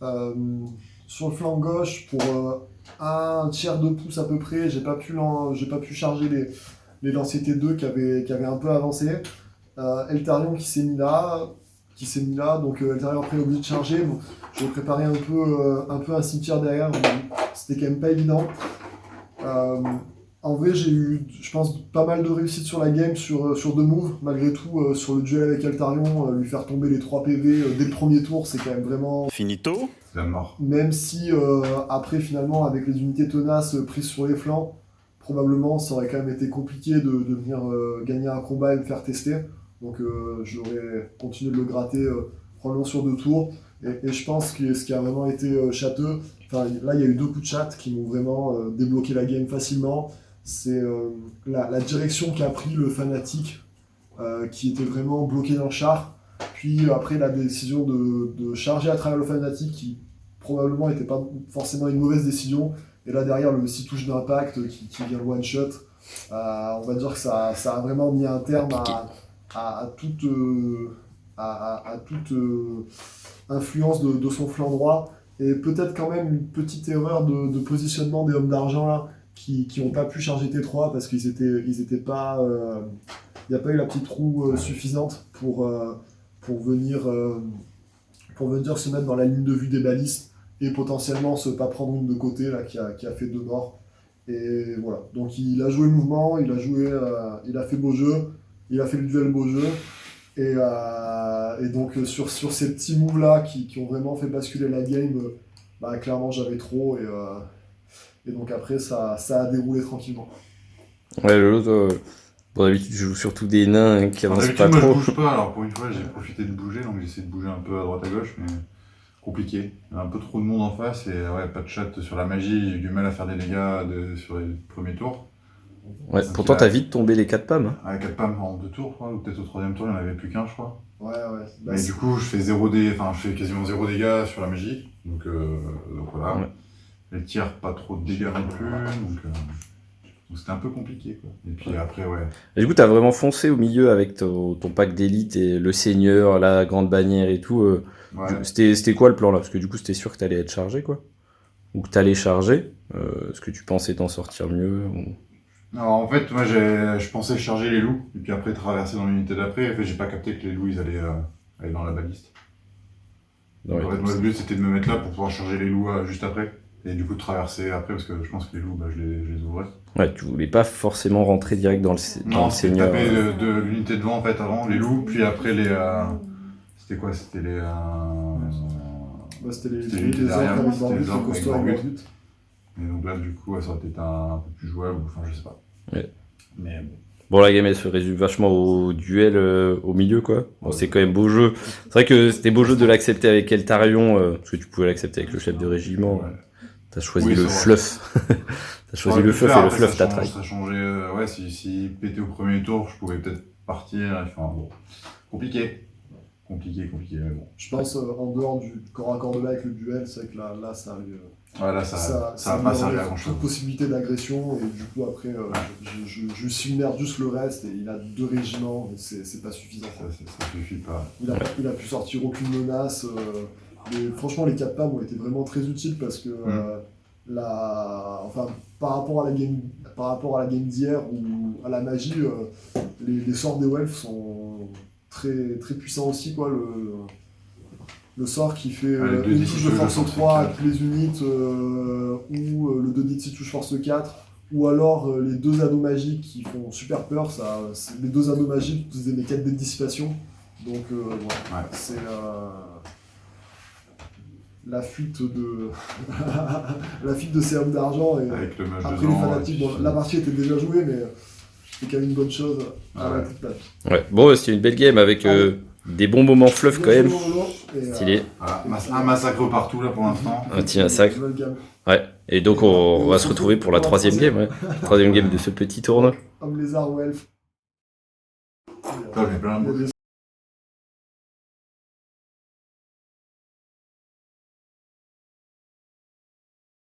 Euh, sur le flanc gauche, pour un tiers de pouce à peu près, j'ai pas pu charger les lanciers T2 qui avaient un peu avancé. Eltarion qui s'est mis là, donc Eltarion après est obligé de charger. Bon, j'ai préparé un peu un cimetière derrière, mais c'était quand même pas évident. En vrai, j'ai eu, je pense, pas mal de réussite sur la game, sur 2 moves. Malgré tout, sur le duel avec Eltarion, lui faire tomber les 3 PV dès le premier tour, c'est quand même vraiment... Finito. C'est la mort. Même si, après, finalement, avec les unités tenaces prises sur les flancs, probablement, ça aurait quand même été compliqué de venir gagner un combat et me faire tester. Donc, j'aurais continué de le gratter probablement sur 2 tours. Et je pense que ce qui a vraiment été châteux, là, il y a eu 2 coups de chat qui m'ont vraiment débloqué la game facilement. C'est la direction qu'a pris le fanatique, qui était vraiment bloqué dans le char. Puis après, la décision de charger à travers le fanatique, qui probablement n'était pas forcément une mauvaise décision. Et là, derrière, le 6 touches d'impact qui vient le one-shot. On va dire que ça a vraiment mis un terme à toute influence de son flanc droit. Et peut-être quand même une petite erreur de positionnement des hommes d'argent là, qui n'ont pas pu charger T3 parce qu'ils étaient pas... Il n'y a pas eu la petite roue suffisante pour venir se mettre dans la ligne de vue des balistes et potentiellement se pas prendre une de côté là, qui a fait 2 morts. Et voilà, donc il a joué le mouvement, il a fait beau jeu, il a fait le duel beau jeu. Et donc sur ces petits moves là qui ont vraiment fait basculer la game, clairement j'avais trop et donc après ça a déroulé tranquillement. Ouais, l'autre, bon, d'habitude, je joue surtout des nains qui avancent D'habitude, pas moi trop. je bouge pas, alors pour une fois j'ai profité de bouger, donc j'ai essayé de bouger un peu à droite à gauche, mais compliqué. Il y a un peu trop de monde en face et ouais, pas de chat sur la magie, j'ai eu du mal à faire des dégâts sur les premiers tours. Ouais, Donc, pourtant, t'as vite tombé les 4 pommes. Hein. Avec 4 pams en 2 tours, je crois, ou peut-être au 3e tour, il n'y en avait plus qu'un, je crois. Ouais. Mais du coup, je fais quasiment 0 dégâts sur la magie, donc voilà. Ouais. Les tirs, pas trop de dégâts non plus, donc c'était un peu compliqué, quoi. Et puis après, ouais. Et du coup, t'as vraiment foncé au milieu avec ton pack d'élite et le seigneur, la grande bannière et tout. Ouais. C'était quoi le plan là? Parce que du coup, c'était sûr que t'allais être chargé, quoi. Ou que t'allais charger. Est-ce que tu pensais t'en sortir mieux ou... Non, en fait, moi, je pensais charger les loups, et puis après traverser dans l'unité d'après. En fait, j'ai pas capté que les loups, ils allaient aller dans la baliste. Non, En fait, moi, le but, c'était de me mettre là pour pouvoir charger les loups juste après. Et du coup, de traverser après, parce que je pense que les loups, je les ouvrais. Ouais, tu voulais pas forcément rentrer direct dans le seigneur. Taper de l'unité devant, en fait, avant, les loups, puis après les... C'était quoi? C'était les... C'était les l'unité derrière, orques avec c'était les Borbut, orques les avec costauds avec Borbut. Borbut. Et donc là, du coup, ça aurait été un peu plus jouable, enfin, je sais pas. Ouais. Mais bon. Bon, la game, elle se résume vachement au duel au milieu, quoi. Bon, c'est quand même beau jeu. C'est vrai que c'était beau jeu de l'accepter avec Eltarion, parce que tu pouvais l'accepter avec le chef de régiment. Ouais. T'as choisi Oui, le c'est vrai. fluff. T'as choisi le fluff et le fluff t'as trahi. Ça changeait, ouais, si pétait au premier tour, je pouvais peut-être partir. Enfin, bon, compliqué, mais bon. Je pense en dehors du corps à corps de là avec le duel, c'est vrai que là ça a eu... Ouais, là, ça a pas servi à grand chose. Toute possibilité d'agression et du coup après je submerge juste le reste et il a 2 régiments et c'est pas suffisant. Ça suffit pas. Il a pu sortir aucune menace. Franchement les 4 PAM ont été vraiment très utiles parce que par rapport à la game d'hier ou à la magie, les sorts des Welfs sont très, très puissants aussi, quoi. Le sort qui fait une touche de force 3 à toutes les unités, ou le 2d6 touche force 4, ou alors les 2 anneaux magiques qui font super peur. Les 2 anneaux magiques, vous avez mes 4 dés de dissipation. Donc voilà, c'est la fuite de la fuite de ces hommes d'argent. Et avec le mage après les fanatiques, la partie était déjà jouée, mais c'est quand même une bonne chose à Ouais. la toute table. Ouais. Bon, c'était une belle game avec des bons moments fluff quand même. Stylé. Voilà, un massacre partout là pour l'instant. Un petit massacre. Ouais. Et donc on va se retrouver pour la troisième game, ouais. Troisième game de ce petit tournoi. Homme lézard ou elfe. Là, j'ai plein de Il y a des